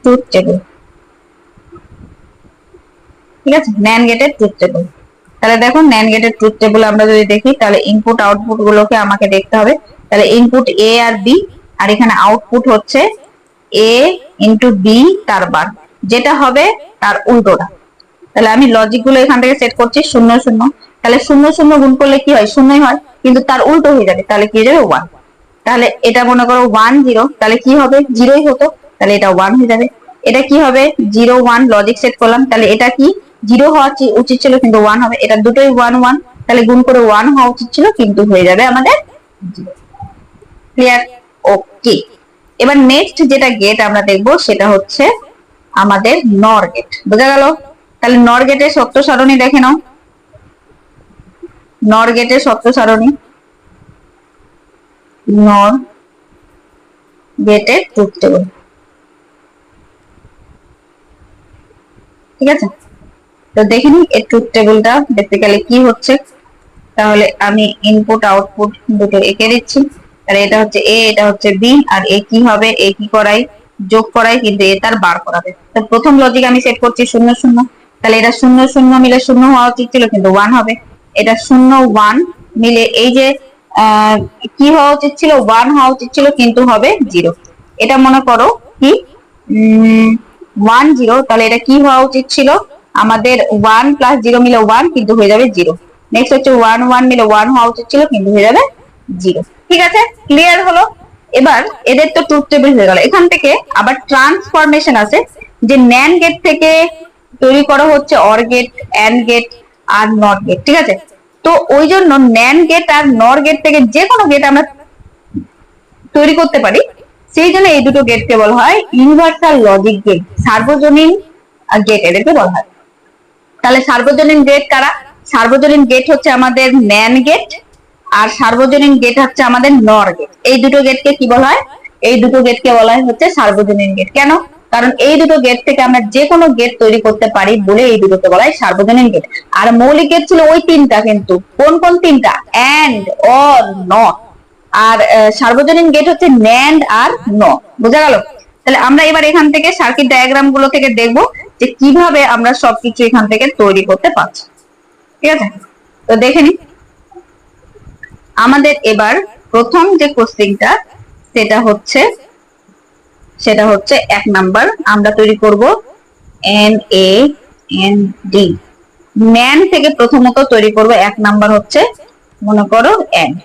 ট্রুথ টেবিল, ঠিক আছে? NAND গেটের ট্রুথ টেবিল। তাহলে দেখো NAND গেটের ট্রুথ টেবিল আমরা যদি দেখি, তাহলে ইনপুট আউটপুট গুলোকে আমাকে দেখতে হবে। তাহলে ইনপুট A আর B, আর এখানে আউটপুট হচ্ছে A ইন্টু B তার বার, যেটা হবে তার উল্টোটা। তাহলে আমি লজিক গুলো এখান থেকে সেট করছি 0 0। তাহলে 0 0 গুণ করলে কি হয়? শূন্যই হয়, কিন্তু তার উল্টো হয়ে যাবে, তাহলে কি হয়ে যাবে? 1। তাহলে এটা মনে করো 1 0, তাহলে কি হবে? 0ই হতো, তাহলে এটা 1 হয়ে যাবে। এটা কি হবে? 0 1, লজিক সেট করলাম, তাহলে এটা কি 0 হওয়া উচিত ছিল, কিন্তু 1 হবে। এটা দুটোই 1 1, তাহলে গুণ করে 1 হওয়া উচিত ছিল, কিন্তু হয়ে যাবে আমাদের 0। ক্লিয়ার? ওকে। এবার নেক্সট যেটা গেট আমরা দেখবো সেটা হচ্ছে আমাদের নর গেট। বোঝা গেল? তাহলে নর গেটের সত্য সারণী দেখে নাও। নর গেটের সত্য সারণী, নর গেটের ট্রুথ টেবিল, ঠিক আছে? তো দেখে নিই এই ট্রুথ টেবিলটা বেসিক্যালি কি হচ্ছে। তাহলে আমি ইনপুট আউটপুট দুটো এঁকে দিচ্ছি। তাহলে এটা হচ্ছে A, এটা হচ্ছে B, আর A কি হবে? A কি করাই? যোগ করাই, কিন্তু এ তার বার করাবে। তো প্রথম লজিক আমি সেট করছি 0 0, তাহলে এটা 0 0 মিলে 0 হওয়া উচিত ছিল, কিন্তু 1 হবে। এটা 0 1 মিলে এই যে কি হওয়া উচিত ছিল? 1 হওয়া উচিত ছিল, কিন্তু হবে 0। এটা মনে করো কি 1 0, তাহলে এটা কি হওয়া উচিত ছিল? আমাদের 1 প্লাস 0 মিলে 1, কিন্তু হয়ে যাবে 0। নেক্সট হচ্ছে 1 1 মিলে 1 হওয়া উচিত ছিল, কিন্তু হয়ে যাবে 0। ঠিক আছে? ক্লিয়ার হলো? এবার এদের তো ট্রুথ টেবিল হয়ে গেল। এখান থেকে আবার ট্রান্সফরমেশন আছে, যে ন্যান্ড গেট থেকে তৈরি করা হচ্ছে অর গেট, এন্ড গেট আর নট গেট, ঠিক আছে? তো ওই জন্য ন্যান্ড গেট আর নর গেট থেকে যে কোনো গেট আমরা তৈরি করতে পারি। সেই জন্য এই দুটো গেটকে বলা হয় ইউনিভার্সাল লজিক গেট, সার্বজনীন গেট এদেরকে বলা হয়। তাহলে সার্বজনীন গেট কারা? সার্বজনীন গেট হচ্ছে আমাদের ন্যান্ড গেট, আর সার্বজনীন গেট হচ্ছে আমাদের নর গেট। এই দুটো গেটকে কি বলা হয়? এই দুটো গেটকে বলা হয় হচ্ছে সার্বজনীন গেট। কেন? কারণ এই দুটো গেট থেকে আমরা যে কোনো গেট তৈরি করতে পারি বলে এই দুটোকে বলা হয় সার্বজনীন গেট। আর মৌলিক গেট ছিল ওই তিনটা, কিন্তু কোন কোন তিনটা? And, or, not. আর সার্বজনীন গেট হচ্ছে ন্যান্ড আর নট। বোঝা গেল? তাহলে আমরা এবার এখান থেকে সার্কিট ডায়াগ্রাম গুলো থেকে দেখবো যে কিভাবে আমরা সবকিছু এখান থেকে তৈরি করতে পারছি। ঠিক আছে? তো দেখে নি। আমাদের এবার প্রথম যে কোশ্চেনটা সেটা হচ্ছে 1 নাম্বার। আমরা তৈরি করব NAND। NAND থেকে প্রথমত তৈরি করব 1 নাম্বার হচ্ছে মনে করো AND।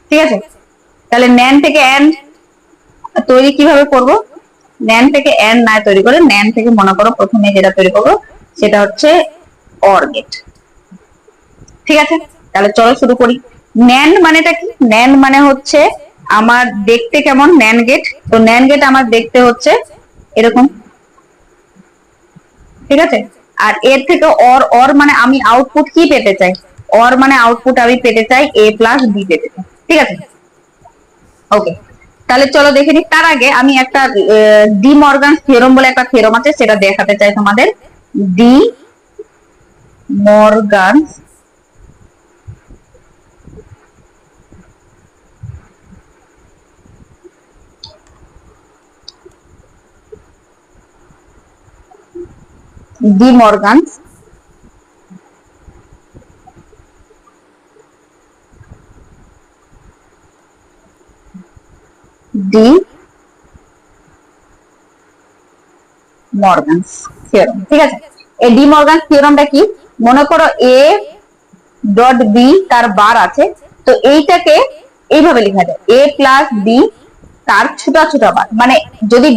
ঠিক আছে? তাহলে NAND থেকে AND তৈরি কিভাবে করব? NAND থেকে AND না তৈরি করে NAND থেকে মনে করো প্রথমে যেটা তৈরি করব সেটা হচ্ছে OR গেট। ঠিক আছে? তাহলে চলো শুরু করি। NAND মানেটা কি? NAND মানে হচ্ছে আমার দেখতে কেমন NAND গেট। তো NAND গেট আমার দেখতে হচ্ছে এরকম, ঠিক আছে? আর এর থেকে OR মানে আমি আউটপুট কি পেতে চাই? OR মানে আউটপুট আমি পেতে চাই A প্লাস B পেতে চাই। ঠিক আছে? ওকে, তাহলে চলো দেখে নিই। তার আগে আমি একটা ডি মর্গানস থিওরাম বলে একটা থিওরাম আছে, সেটা দেখাতে চাই তোমাদের। D Morgan's D Morgan's D Morgan's theorem. ঠিক আছে? এই ডি মর্গানস থিওরামটা কি? মনে করো এ ডট বি তার বার আছে, তো এইটাকে এইভাবে লেখা যায় এ প্লাস বি তার ছোটা ছোটা বার। মানে যদি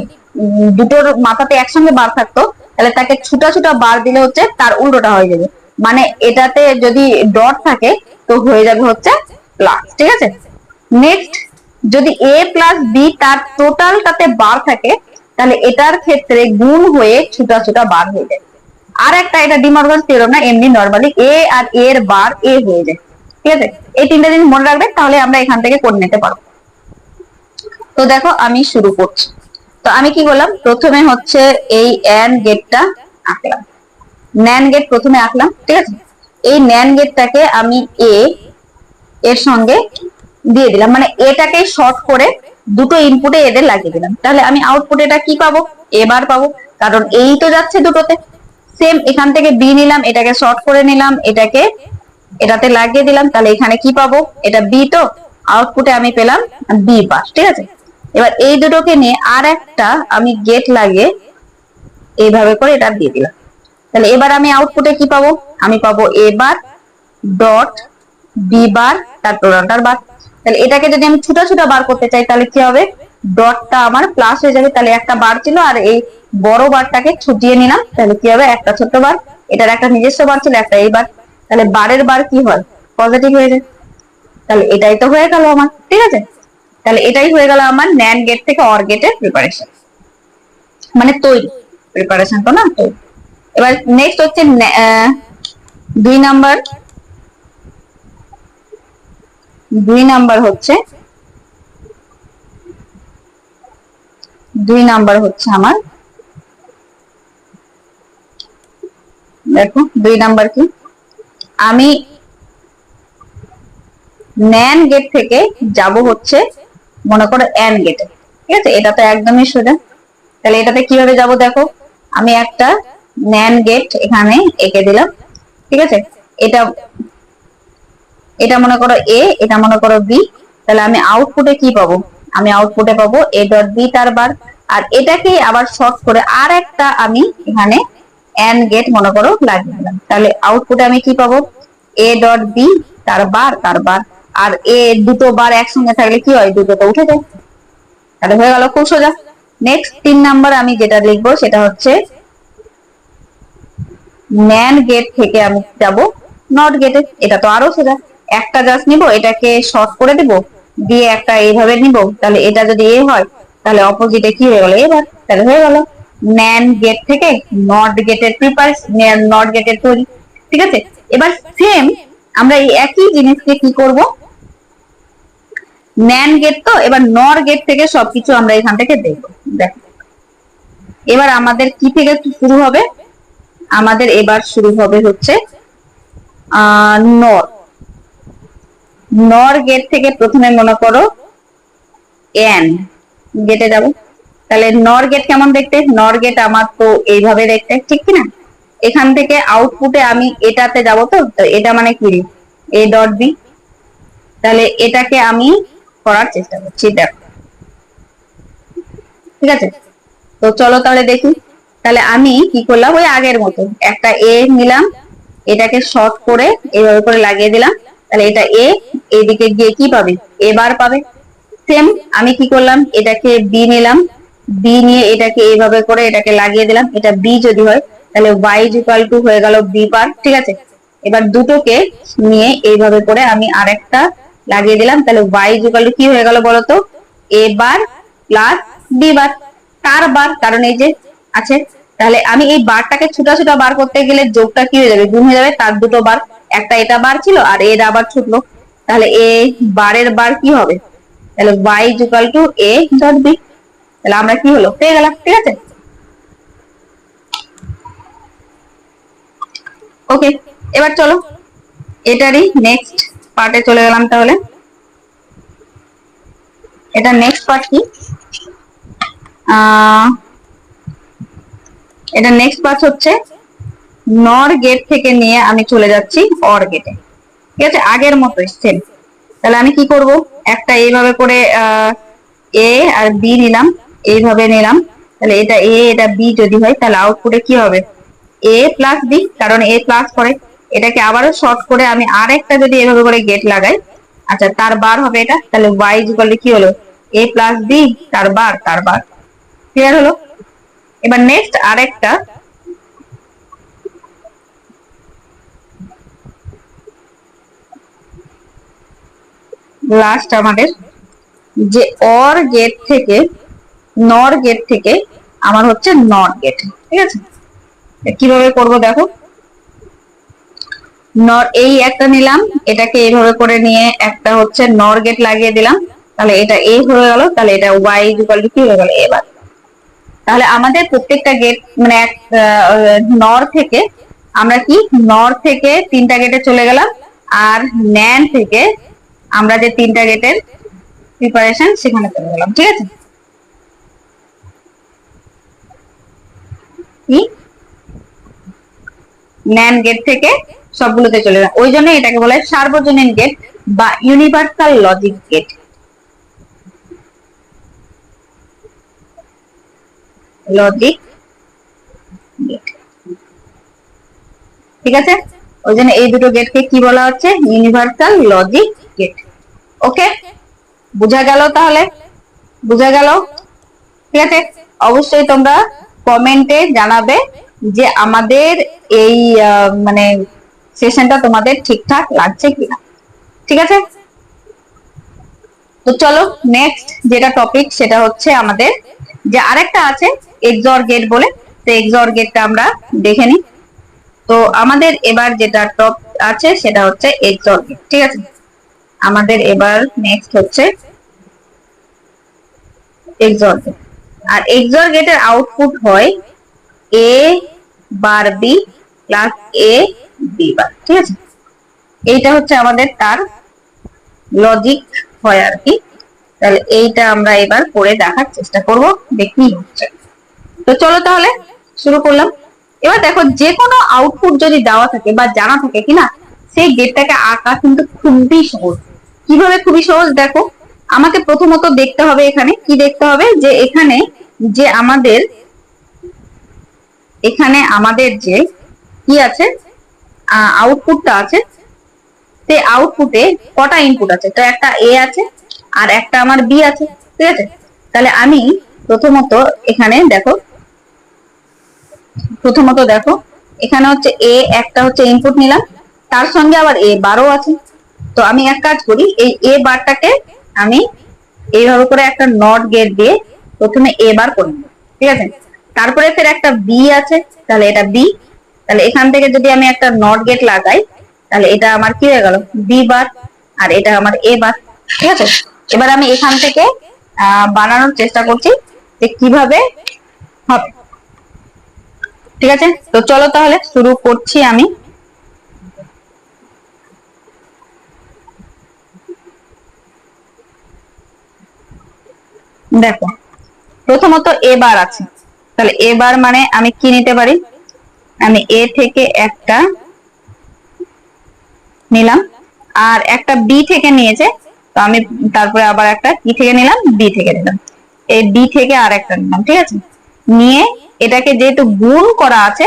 দুটোর মাথাতে একসঙ্গে বার থাকতো তাহলে তাকে ছোটা ছোটা বার দিলে হচ্ছে তার উল্টোটা হয়ে যাবে। মানে এটাতে যদি ডট থাকে তো হয়ে যাবে হচ্ছে প্লাস। ঠিক আছে? নেক্সট, যদি এ প্লাস বি তার টোটালটাতে বার থাকে তাহলে এটার ক্ষেত্রে গুণ হয়ে ছোটা ছোটা বার হয়ে যায়। আর একটা, এটা ডিমর্গান থিওরাম না, এমনি নরমালি এ আর এর বার এ হয়ে যায়। ঠিক আছে? এই তিনটা জিনিস মনে রাখবে, তাহলে আমরা এখান থেকে করে নিতে পারবো। তো দেখো আমি শুরু করছি। তো আমি কি করলাম, প্রথমে হচ্ছে এই এন্ড গেটটা আঁকলাম, ন্যান গেট প্রথমে আঁকলাম, ঠিক আছে। এই ন্যান গেটটাকে আমি এ এর সঙ্গে দিয়ে দিলাম, মানে এটাকে শর্ট করে দুটো ইনপুটে এদের লাগিয়ে দিলাম, তাহলে আমি আউটপুট এটা কি পাবো, এবার পাবো, কারণ এই তো যাচ্ছে দুটোতে। সেম এখান থেকে বি নিলাম, এটাকে শর্ট করে নিলাম, এটাকে এটাতে লাগিয়ে দিলাম, তাহলে এখানে কি পাবো, এটা বি, তো আউটপুটে আমি পেলাম বি পাস, ঠিক আছে। এবার এই দুটোকে নিয়ে আর একটা আমি গেট লাগিয়ে এইভাবে করে এটা দিয়ে দিলাম, তাহলে এবার আমি আউটপুটে কি পাবো, আমি পাবো এ বার ডট বি বার তারপর ডটার বার। তাহলে এটাকে যদি আমি ছোট ছোট বার করতে চাই তাহলে কি হবে, ডটটা আমার প্লাস হয়ে যাবে, তাহলে একটা বার ছিল আর এই বড় বারটাকে ছুটিয়ে নিলাম, তাহলে কি হবে, একটা ছোট্ট বার, এটার একটা নিজস্ব বার ছিল, একটা এই বার, তাহলে বারের বার কি হয়, পজিটিভ হয়ে যায়। তাহলে এটাই তো হয়ে গেল আমার, ঠিক আছে। তাহলে এটাই হয়ে গেল আমার ন্যান্ড গেট থেকে অর গেটের প্রিপারেশন, মানে তৈরি, প্রিপারেশন তো না তৈরি। এবার নেক্সট হচ্ছে দুই নাম্বার, হচ্ছে আমার, দেখো 2 নাম্বার কি, আমি ন্যান গেট থেকে যাব হচ্ছে মনে করো এন গেটে, ঠিক আছে, এটা তো একদমই সোজা। তাহলে এটাতে কিভাবে যাব দেখো, আমি একটা ন্যান গেট এখানে এঁকে দিলাম, ঠিক আছে, এটা এটা মনে করো এ, এটা মনে করো বি, তাহলে আমি আউটপুটে কি পাবো, আমি আউটপুটে পাবো এ ডট বি তার বার, আর এটাকে আবার শর্ট করে আর একটা আমি এখানে এন গেট মনে করো লাগিয়ে দিলাম, তাহলে আউটপুটে আমি কি পাবো, এ ডট বি তার বার তার বার, আর এ দুটো বার একসঙ্গে থাকলে কি হয়, দুটো তো উঠে যায়, তাহলে হয়ে গেল খুব সোজা। নেক্সট 3 নাম্বার আমি যেটা লিখবো সেটা হচ্ছে ন্যান গেট থেকে আমি যাব নট গেটে, এটা তো আরো সোজা, একটা জাস্ট নিব, এটাকে শর্ট করে দিব, দিয়ে একটা এইভাবে নিব, তাহলে এটা যদি এ হয় তাহলে অপোজিটে কি হয়ে গেল, এবার তাহলে হয়ে গেল ন্যান গেট থেকে নট গেটের প্রিপারেশন, নট গেটের তৈরি, ঠিক আছে। এবার সেম আমরা এই একই জিনিসকে কি করব, ন্যান গেট তো, এবার নর গেট থেকে সবকিছু আমরা এখান থেকে দেখবো, দেখো এবার আমাদের কি থেকে শুরু হবে, আমাদের এবার শুরু হবে হচ্ছে নর, নর গেট থেকে প্রথমে মনে করো এন গেটে যাব, তাহলে নর গেট কেমন দেখতে, নর গেট আমার তো এইভাবে দেখতে, ঠিক কিনা। এখান থেকে আউটপুটে আমি এটাতে যাব, তো এটা মানে কি, এ ডট বি, তাহলে এটাকে আমি করার চেষ্টা করছি, দেখো ঠিক আছে। তো চলো তাহলে দেখি, তাহলে আমি কি করলাম, ওই আগের মতো একটা এ নিলাম, এটাকে শর্ট করে এইভাবে করে লাগিয়ে দিলাম, তাহলে এটা এ, এইদিকে গিয়ে কি পাবে, এবার পাবে। সেম আমি কি করলাম, এটাকে বি নিলাম, বি নিয়ে এটাকে এইভাবে করে এটাকে লাগিয়ে দিলাম, এটা বি যদি হয় তাহলে ওয়াই ইকুয়াল টু হয়ে গেল বি বার, ঠিক আছে। এবার দুটোকে নিয়ে এইভাবে করে আমি আরেকটা লাগিয়ে দিলাম, তাহলে ওয়াই ইকুয়াল টু কি হয়ে গেল বলতো, এ বার প্লাস বি বার, কার বার, কারণ এই যে আছে, তাহলে আমি এই বারটাকে ছোটা ছোটা বার করতে গেলে যোগটা কি হয়ে যাবে, গুণ হয়ে যাবে, তার দুটো বার, একটা এটা বার ছিল আর এর আবার ছুটলো, তাহলে এ বারের বার কি হবে, তাহলে y is equal to a dot b, তাহলে আমরা কি হলো পেয়ে গেলাম, ঠিক আছে। ওকে, এবার চলো এটারই নেক্সট পার্টে চলে গেলাম, তাহলে এটা নেক্সট পার্ট কি, এটা নেক্সট পার্ট হচ্ছে নর গেট থেকে নিয়ে আমি চলে যাচ্ছি অর গেটে, ঠিক আছে, আগের মতো সেম। তাহলে আমি কি করব, একটা এইভাবে করে এ আর বি নিলাম, এইভাবে নিলাম, তাহলে এটা এ এটা বি যদি হয় তাহলে আউটপুটে কি হবে, এ প্লাস বি, কারণ এ প্লাস করে, এটাকে আবারও শর্ট করে আমি আর একটা যদি এভাবে করে গেট লাগাই, আচ্ছা তার বার হবে এটা, তাহলে ওয়াই ইকুয়াল কি হলো, এ প্লাস বি তার বার তার বার, ক্লিয়ার হলো। এবার নেক্সট আরেকটা, লাস্ট আমাদের যে অর গেট থেকে নর গেট থেকে আমার হচ্ছে নট গেট, ঠিক আছে। কিভাবে করব দেখো, নর এই একটা নিলাম, এটাকে এইভাবে করে নিয়ে একটা হচ্ছে নর গেট লাগিয়ে দিলাম, তাহলে এটা এ হয়ে গেল, তাহলে এটা ওয়াই ইকুয়াল টু কি হয়ে গেল, এবার তাহলে আমাদের প্রত্যেকটা গেট মানে নর থেকে আমরা কি নর থেকে 3টা গেটে চলে গেলাম, আর ন্যান থেকে আমরা যে 3টা গেটের প্রিপারেশন সেখানে চলে গেলাম। ঠিক আছে, কি ন্যান গেট থেকে সবগুলোতে চলে গেলাম, ওই জন্য এটাকে বলা হয় সার্বজনীন গেট বা universal logic gate. Logic gate, ঠিক আছে, ওই জন্য এই দুটো গেটকে কি বলা হচ্ছে, ইউনিভার্সাল লজিক গেট। ওকে, বুঝা গেল? তাহলে বুঝা গেল? ঠিক আছে, অবশ্যই তোমরা কমেন্টে জানাবে যে আমাদের এই মানে সেশনটা তোমাদের ঠিকঠাক লাগছে কিনা। ঠিক আছে, তো চলো নেক্সট যেটা টপিক সেটা হচ্ছে আমাদের যে আরেকটা আছে এক্সঅর গেট বলে, তো এক্সঅর গেটটা আমরা দেখে নিই। তো আমাদের এবার যেটা টপ আছে সেটা হচ্ছে এক্সঅর গেট। ঠিক আছে, আমাদের এবার নেক্সট হচ্ছে এক্সঅর গেট, আর এক্সঅর গেটের আউটপুট হয় এ bar B plus A B বার। ঠিক আছে, এইটা হচ্ছে আমাদের তার লজিক হয় আর কি। তাহলে এইটা আমরা এবার করে দেখার চেষ্টা করব, দেখি হচ্ছে। তো চলো তাহলে শুরু করলাম। এবার দেখো যে কোনো আউটপুট যদি দেওয়া থাকে বা জানা থাকে কিনা, সেই গেটটাকে আঁকা কিন্তু খুবই সহজ। কিভাবে খুবই সহজ, দেখো আমাকে প্রথমত দেখতে হবে, এখানে কি দেখতে হবে, যে এখানে যে আমাদের যে কি আছে আউটপুটটা আছে, সেই আউটপুটে কটা ইনপুট আছে, তো একটা এ আছে আর একটা আমার বি আছে। ঠিক আছে, তাহলে আমি প্রথমত এখানে দেখো এখানে হচ্ছে এ একটা হচ্ছে ইনপুট নিলাম, তার সঙ্গে আবার এ বারও আছে। তো আমি এক কাজ করি, এই এ বারটাকে আমি এইভাবে করে একটা নট গেট দিয়ে প্রথমে এ বার করে নেব। ঠিক আছে, তারপরে ফের একটা বি আছে, তাহলে এটা বি, তাহলে এখান থেকে যদি আমি একটা নট গেট লাগাই তাহলে এটা আমার কি হয়ে গেল, বি বার, আর এটা আমার এ বার। ঠিক আছে, এবার আমি এখান থেকে বানানোর চেষ্টা করছি যে কিভাবে হবে। ঠিক আছে, তো চলো তাহলে শুরু করছি আমি। দেখো প্রথমত এ বার আছে, তাহলে এ বার মানে আমি কি নিতে পারি, আমি এ থেকে একটা নিলাম, আর একটা বি থেকে নিয়েছে, তো আমি তারপরে আবার একটা কি থেকে নিলাম, বি থেকে নিলাম, এই বি থেকে আর একটা নিলাম। ঠিক আছে, নিয়ে এটাকে যেহেতু গুণ করা আছে,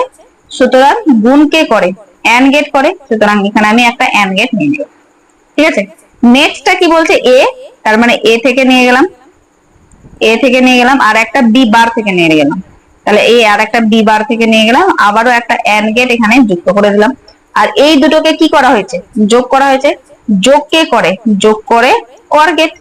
সুতরাং গুণ কে করে, এন্ড গেট করে, সুতরাং এখানে আমি একটা এন্ড গেট নিয়ে নিলাম। ঠিক আছে, নেক্সটটা কি বলছে, এ, তার মানে এ থেকে নিয়ে গেলাম, আর একটা বি বার থেকে নিয়ে গেলাম, তাহলে এই আর একটা বি বার থেকে নিয়ে গেলাম, আবারও একটা এন্ড গেট এখানে যুক্ত করে দিলাম। আর এই দুটোকে কি করা হয়েছে, যোগ করা হয়েছে, যোগ কে করে, যোগ করে অর গেট।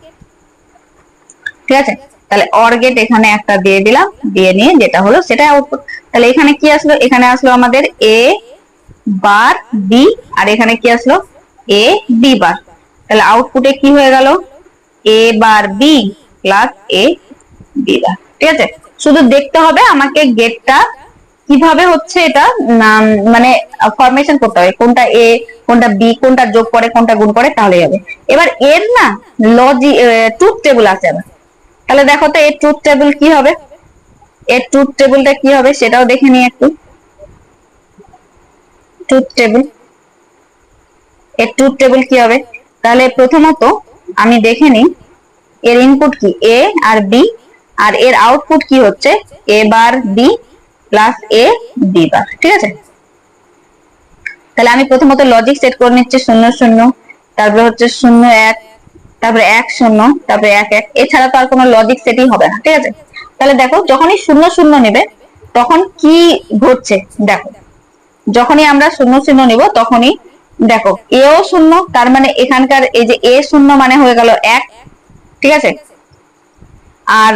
ঠিক আছে, তাহলে অর গেট এখানে একটা দিয়ে দিলাম, দিয়ে নিয়ে যেটা হলো সেটা আউটপুট। তাহলে এখানে কি আসলো, এখানে আসলো আমাদের এ বার বি, আর এখানে কি আসলো, এ বি বার। তাহলে আউটপুটে কি হয়ে গেল, এ bar B plus A B বার। ঠিক আছে, শুধু দেখতে হবে আমাকে গেটটা কিভাবে হচ্ছে, এটা মানে ফরমেশন করতে হবে, কোনটা এ কোনটা বি, কোনটা যোগ করে কোনটা গুণ করে, তাহলেই হবে। এবার এর না লজিক ট্রুথ টেবিল আছে আবার, তাহলে দেখো তো এর ট্রুথ টেবিল কি হবে, এর ট্রুথ টেবিলটা কি হবে সেটাও দেখে নিই একটু। ট্রুথ টেবিল, এর ট্রুথ টেবিল কি হবে, তাহলে প্রথমত আমি দেখে নিই এর ইনপুট কি, এ আর বি, আর এর আউটপুট কি হচ্ছে, এ bar B plus A B বার। ঠিক আছে, তাহলে আমি প্রথমত লজিক সেট করে নিচ্ছি 0 0, তারপরে হচ্ছে 0 1, তারপরে 1 0, তারপরে 1 1, এছাড়া তো আর কোনো লজিক সেটই হবে না। ঠিক আছে, তাহলে দেখো যখনই 0 0 নেবে তখন কি ঘটছে, দেখো যখনই আমরা 0 0 নিব তখনই দেখো এও 0, তার মানে এখানকার এই যে এ 0 মানে হয়ে গেল 1। ঠিক আছে, আর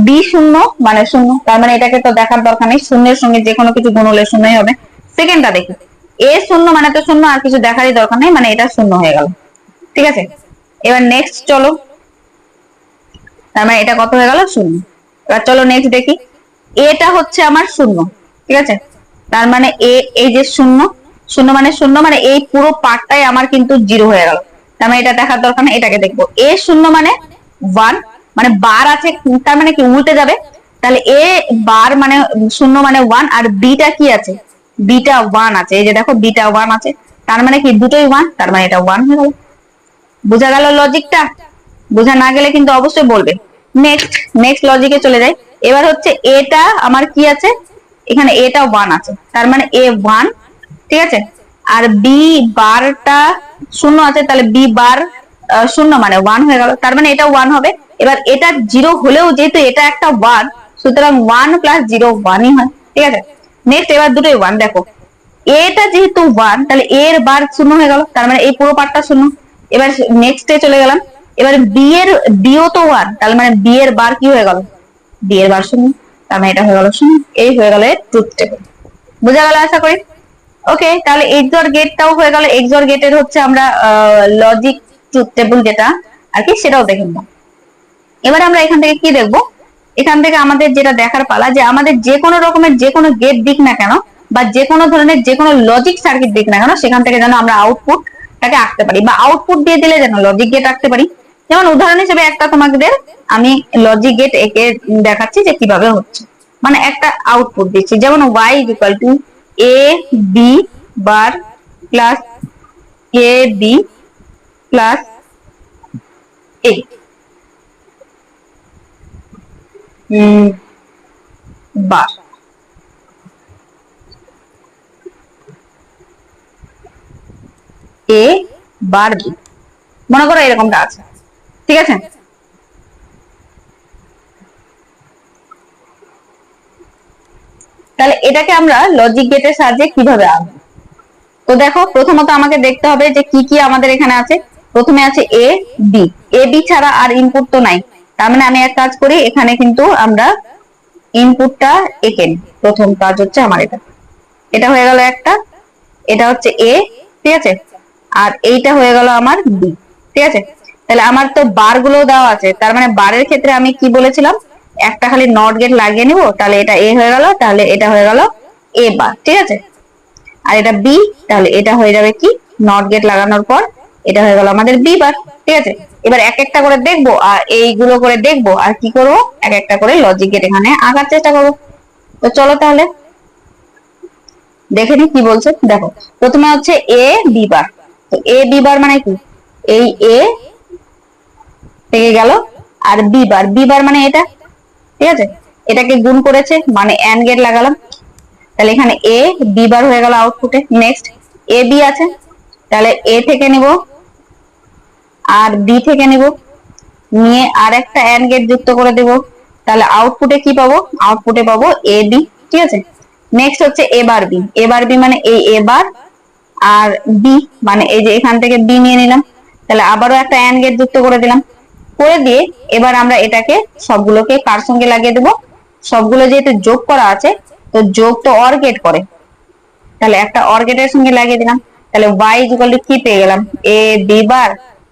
বি 0 মানে 0, তার মানে এটাকে তো দেখার দরকার নেই, শূন্যের সঙ্গে যে কোনো কিছু গুণ হলে 0ই হবে। সেকেন্ডটা দেখি, এ 0 মানে তো 0, আর কিছু দেখারই দরকার নেই, মানে এটা 0 হয়ে গেল। ঠিক আছে, এবার নেক্সট চলো, তার মানে এটা কত হয়ে গেল, 0। এবার চলো নেক্সট দেখি, এটা হচ্ছে আমার শূন্য, ঠিক আছে? তার মানে এ, এই যে শূন্য, শূন্য মানে শূন্য, মানে এই পুরো পার্টটাই আমার কিন্তু জিরো হয়ে গেল। তার মানে এটা দেখার দরকার নেই, এটাকে দেখবো। এ শূন্য মানে ওয়ান, মানে বার আছে, তার মানে কি উল্টে যাবে। তাহলে এ বার মানে শূন্য মানে ওয়ান, আর বিটা কি আছে, বিটা ওয়ান আছে। এই যে দেখো বিটা ওয়ান আছে, তার মানে কি দুটোই ওয়ান, তার মানে এটা ওয়ান হয়ে গেল। বোঝা গেল লজিকটা? বোঝা না গেলে কিন্তু অবশ্যই বলবে। নেক্সট, নেক্সট লজিকে চলে যাই। এবার হচ্ছে এটা আমার কি আছে, এখানে এটা ওয়ান আছে, তার মানে এ ওয়ান, ঠিক আছে? আর বি বারটা শূন্য আছে, তাহলে বি বার শূন্য মানে ওয়ান হয়ে গেল, তার মানে এটা ওয়ান হবে। এবার এটা জিরো হলেও যেহেতু এটা একটা ওয়ান, সুতরাং ওয়ান প্লাস জিরো ওয়ানই হয়, ঠিক আছে? নেক্সট, এবার দুটোই ওয়ান। দেখো এটা যেহেতু ওয়ান, তাহলে এর বার শূন্য হয়ে গেল, তার মানে এই পুরো পার্টটা শূন্য। এবার নেক্সটে চলে গেলাম। এবার বি এর, বিও তো ওয়ান, তার মানে বি এর বার কি হয়ে গেল, বি এর বার শূন্য, তার মানে এটা হয়ে গেল শূন্য। এই হয়ে গেল ট্রুথ টেবিল। বোঝা গেল আশা করি? ওকে, তাহলে এক্সর গেটটাও হয়ে গেল। এক্সর গেটের হচ্ছে আমরা লজিক ট্রুথ টেবিল যেটা আর কি, সেটাও দেখে নিলাম। এবার আমরা এখান থেকে কি দেখবো, এখান থেকে আমাদের যেটা দেখার পালা, যে আমাদের যে কোনো রকমের যে কোনো গেট দিক না কেন, বা যে কোনো ধরনের যে কোনো লজিক সার্কিট দিক না কেন, সেখান থেকে যেন আমরা আউটপুটটাকে আঁকতে পারি, বা আউটপুট দিয়ে দিলে যেন লজিক গেট আঁকতে পারি। যেমন উদাহরণ হিসেবে একটা তোমাদের আমি লজিক গেট এঁকে দেখাচ্ছি যে কিভাবে হচ্ছে। মানে একটা আউটপুট দিচ্ছি, যেমন y is equal to A B bar plus A B plus A bar. A bar B, মনে করো এরকমটা আছে, ঠিক আছে? তাহলে এটাকে আমরা লজিক গেটের সাহায্যে কিভাবে আনবো? তো দেখো প্রথমত আমাকে দেখতে হবে যে কি কি আমাদের এখানে আছে। প্রথমে আছে এ বি, এ বি ছাড়া আর ইনপুট তো নাই, তার মানে আমি এক কাজ করি, এখানে কিন্তু আমরা ইনপুটটা এঁকে নিই। প্রথম কাজ হচ্ছে আমার এটা, এটা হয়ে গেল একটা, এটা হচ্ছে এ, ঠিক আছে? আর এইটা হয়ে গেল আমার বি, ঠিক আছে? তাহলে আমার তো বার গুলো দেওয়া আছে, তার মানে বারের ক্ষেত্রে আমি কি বলেছিলাম, একটা খালি নট গেট লাগিয়ে নিব, তাহলে এটা এ হয়ে গেল, তাহলে এটা হয়ে গেল এ বার, ঠিক আছে? আর এটা বি, তাহলে এটা হয়ে যাবে কি, নট গেট লাগানোর পর এটা হয়ে গেল আমাদের বি বার, ঠিক আছে? এবার এক একটা করে দেখবো, আর এইগুলো করে দেখবো, আর কি করবো, এক একটা করে লজিক গেট এখানে আঁকার চেষ্টা করবো। তো চলো তাহলে দেখে নি কি বলছে। দেখো প্রথমে হচ্ছে এ বি বার, তো এ বি বার মানে কি, এই এ থেকে গেল, আর বি বার, বি বার মানে এটা, ঠিক আছে? এটাকে গুণ করেছে মানে এন্ড গেট লাগালাম, তাহলে এখানে এ বি বার হয়ে গেল আউটপুটে। নেক্সট এ বি আছে, তাহলে এ থেকে নিব আর বি থেকে নিব, নিয়ে আর একটা এন্ড গেট যুক্ত করে দেব, তাহলে আউটপুটে কি পাবো, আউটপুটে পাবো এ বি, ঠিক আছে? নেক্সট হচ্ছে এ বার বি, এ বার বি মানে এই এ বার আর বি, মানে এই যে এখান থেকে বি নিয়ে নিলাম, তাহলে আবারও একটা এন্ড গেট যুক্ত করে দিলাম, করে দিয়ে এবার আমরা এটাকে সবগুলোকে কার সঙ্গে লাগিয়ে দেবো, সবগুলো যেহেতু যোগ করা আছে, তো যোগ তো অর গেট করে, তাহলে একটা অর গেটের সঙ্গে লাগিয়ে দিলাম, তাহলে y ইকুয়াল টু কি পেয়ে গেলাম, এ B bar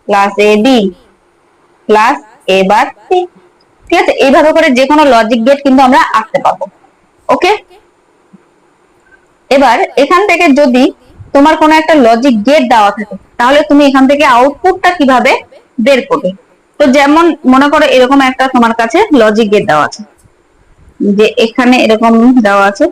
plus A B plus A bar C, ঠিক আছে? এইভাবে করে যে কোনো লজিক গেট কিন্তু আমরা আঁকতে পারবো। ওকে, এবার এখান থেকে যদি তোমার কোনো একটা লজিক গেট দেওয়া থাকে, তাহলে তুমি এখান থেকে আউটপুটটা কিভাবে বের করবে? তো যেমন মনে করো এরকম একটা তোমার কাছে লজিক গেট দেওয়া আছে, যে এখানে এরকম দেওয়া আছে,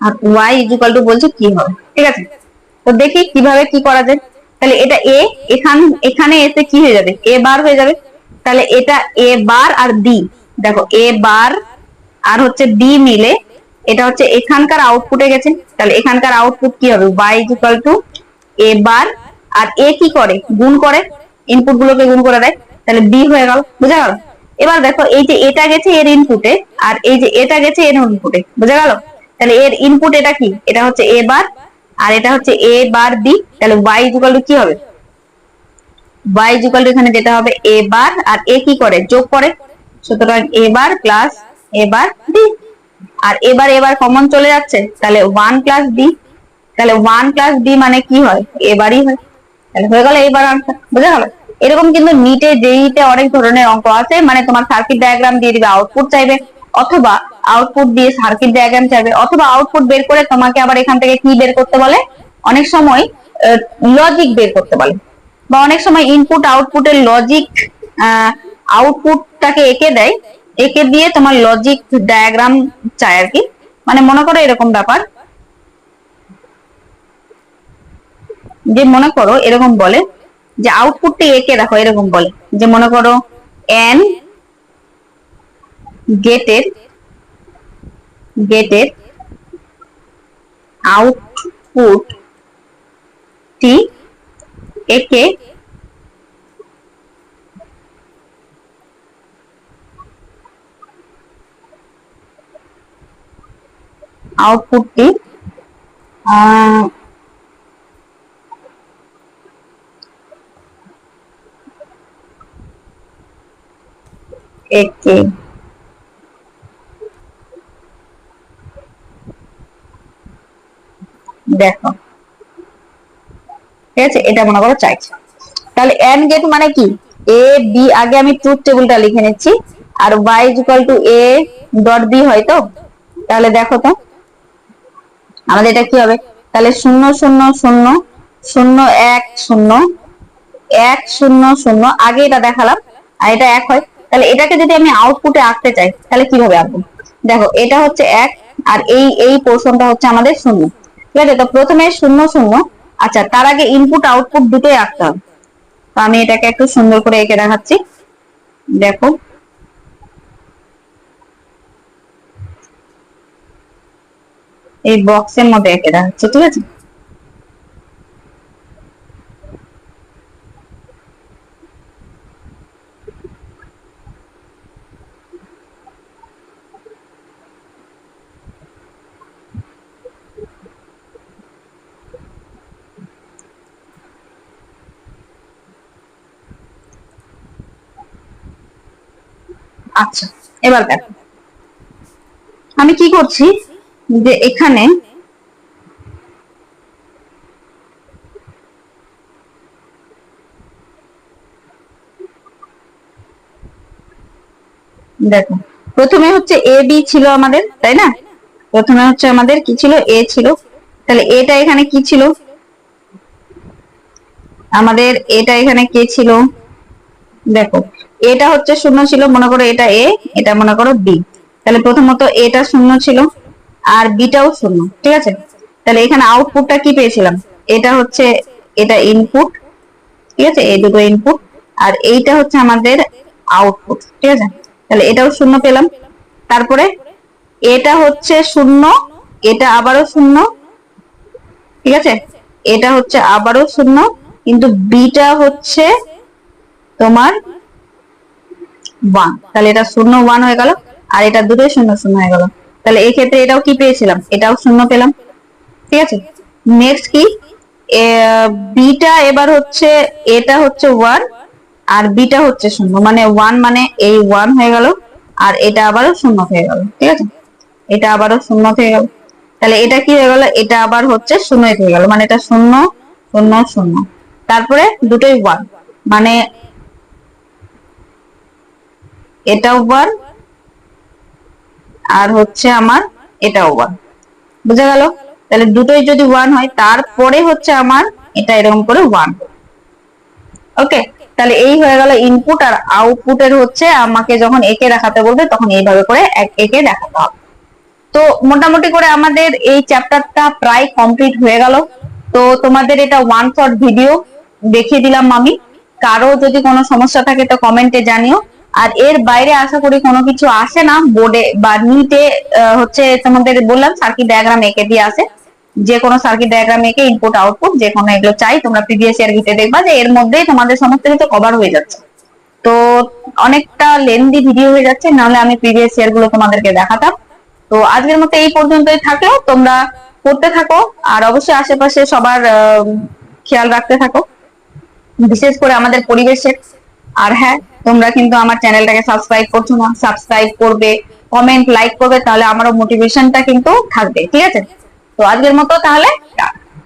আর y ইকুয়াল টু বলছে কি হবে, ঠিক আছে? তো দেখি কিভাবে কি করা যায়। তাহলে এটা এ, এখানে এসে কি হয়ে যাবে, এ বার হয়ে যাবে, তাহলে এটা এ বার আর বি, দেখো এ বার আর হচ্ছে বি মিলে এটা হচ্ছে এখানকার আউটপুটে গেছে, তাহলে এখানকার আউটপুট কি হবে, y ইকুয়াল টু এ বার, আর এ কি করে, গুণ করে, ইনপুট গুলোকে গুণ করে দেয়, তাহলে বি হয়ে গেল। বুঝা গেল? এবার দেখো এই যে এটা গেছে এর ইনপুটে, আর এই যে এটা গেছে এর ইনপুটে, বুঝা গেল? তাহলে এর ইনপুট এটা কি, এটা হচ্ছে এ বার, আর এটা হচ্ছে এ বার বি, তাহলে y ইকুয়াল টু কি হবে, y ইজ ইকুয়াল টু এখানে যেটা হবে a বার, আর a কি করে যোগ করে, সুতরাং a bar plus a bar b, আর এবার কমন চলে যাচ্ছে, তাহলে 1 প্লাস b, তাহলে 1 প্লাস b মানে কি হয়, a বারই হয়। তাহলে হয়ে গেল এইবার আনসার, বুঝা গেল? এরকম কিন্তু নিটে জেইতে অনেক ধরনের অঙ্ক আছে, মানে তোমার সার্কিট ডায়াগ্রাম দিয়ে দিবে, আউটপুট চাইবে, অথবা আউটপুট দিয়ে সার্কিট ডায়াগ্রাম চাইবে, অথবা আউটপুট বের করে তোমাকে আবার এখান থেকে কি বের করতে বলে, অনেক সময় লজিক বের করতে বলে, বা অনেক সময় ইনপুট আউটপুটের লজিক, আউটপুটটাকে এঁকে দেয়, এঁকে দিয়ে তোমার লজিক ডায়াগ্রাম চায় আর কি। মানে মনে করো এরকম ব্যাপার, যে মনে করো এরকম বলে যে আউটপুটটি এঁকে দেখো, এরকম বলে যে মনে করো এন গেটের আউটপুট টি একে আউটপুটটি একে দেখো, ঠিক আছে, এটা মনে করো চাইছে। তাহলে এন গেট মানে কি, এ বি, আগে আমি ট্রুথ টেবিলটা লিখে নিচ্ছি, আর y is equal to A dot B হয় তো। তাহলে দেখো তো আমাদের এটা কি হবে, তাহলে 0 0 0 0 1 0 1 0 0, আগে এটা দেখালাম, আর এটা 1 হয়। তাহলে এটাকে যদি আমি আউটপুটে আঁকতে চাই তাহলে কিভাবে আঁকবো, দেখো এটা হচ্ছে 1, আর এই পোর্শনটা হচ্ছে আমাদের 0, ঠিক আছে? তো প্রথমে 0 0, আচ্ছা তার আগে ইনপুট আউটপুট দুটোই আঁকতে হবে। তো আমি এটাকে একটু সুন্দর করে এঁকে দেখাচ্ছি, দেখো এই বক্সের মধ্যে এঁকে দেখাচ্ছি, ঠিক আছে? আচ্ছা এবার দেখো আমি কি করছি, যে এখানে দেখো প্রথমে হচ্ছে এ বি ছিল আমাদের, তাই না? প্রথমে হচ্ছে আমাদের কি ছিল, এ ছিল, তাহলে এটা এখানে কি ছিল আমাদের, এটা এখানে কে ছিল, দেখো এটা হচ্ছে 0 ছিল, মনে করো এটা এ, এটা মনে করো বি, তাহলে প্রথমত এটা 0 ছিল আর বিটাও 0, ঠিক আছে? তাহলে এখানে আউটপুটটা কি পেয়েছিলাম, এটা হচ্ছে, এটা ইনপুট, ঠিক আছে, এই দুটো ইনপুট, আর এইটা হচ্ছে আমাদের আউটপুট, ঠিক আছে? তাহলে এটাও 0 পেলাম। তারপরে এটা হচ্ছে 0, এটা আবারও 0, ঠিক আছে, এটা হচ্ছে আবারও 0, কিন্তু বিটা হচ্ছে তোমার 1, তাহলে এটা 0 1 হয়ে গেল, আর এটা দুটোই 0 0 হয়ে গেল। তাহলে এই ক্ষেত্রে এটাও কি পেয়েছিলাম, এটাও 0 পেলাম, ঠিক আছে? নেক্সট কি, বিটা এবার হচ্ছে, এটা হচ্ছে 1 আর বিটা হচ্ছে 0, মানে 1 মানে এই 1 হয়ে গেল, আর এটা আবারও 0 হয়ে গেল, ঠিক আছে? এটা আবারও 0 হয়ে গেল, তাহলে এটা কি হয়ে গেল, এটা আবার হচ্ছে 0 হয়ে গেল, মানে এটা 0 0 0, তারপরে দুটোই 1, মানে এটাও 1 আর হচ্ছে আমার এটাও 1, বুঝা গেল? তাহলে দুটোই যদি 1 হয় তারপরে হচ্ছে আমার এটা এরকম করে 1, ওকে? তাহলে এই হয়ে গেল ইনপুট, আর আউটপুটের হচ্ছে আমাকে যখন একে দেখাতে বলবে তখন এইভাবে করে একে দেখাতে হবে। তো মোটামুটি করে আমাদের এই চ্যাপ্টারটা প্রায় কমপ্লিট হয়ে গেল। তো তোমাদের এটা ওয়ান শট ভিডিও দেখিয়ে দিলাম আমি, কারো যদি কোনো সমস্যা থাকে তো কমেন্টে জানিও। আর এর বাইরে আশা করি কোনো কিছু আসে না বোর্ডে বা নিটে, হচ্ছে তোমাদের বললাম সার্কিট ডায়াগ্রাম এঁকে দিয়ে আসে, যে কোনো সার্কিট ডায়াগ্রাম এঁকে ইনপুট আউটপুট যে কোনো এগুলো চাই, তোমরা প্রিভিয়াস ইয়ার ঘেটে দেখবা যে এর মধ্যেই তোমাদের সমস্ত কিছু কভার হয়ে যাচ্ছে। তো অনেকটা লেন্দি ভিডিও হয়ে যাচ্ছে, নাহলে আমি প্রিভিয়াস ইয়ার গুলো তোমাদেরকে দেখাতাম। তো আজকের মতো এই পর্যন্তই থাকলো, তোমরা পড়তে থাকো আর অবশ্যই আশেপাশে সবার খেয়াল রাখতে থাকো। বিশেষ করে আমাদের পরিবেশের। আর হ্যাঁ, তোমরা কিন্তু আমার চ্যানেলটাকে সাবস্ক্রাইব করছো না, সাবস্ক্রাইব করবে, কমেন্ট লাইক করবে, তাহলে আমারও মোটিভেশনটা কিন্তু থাকবে। ঠিক আছে, তো আজকের মতো তাহলে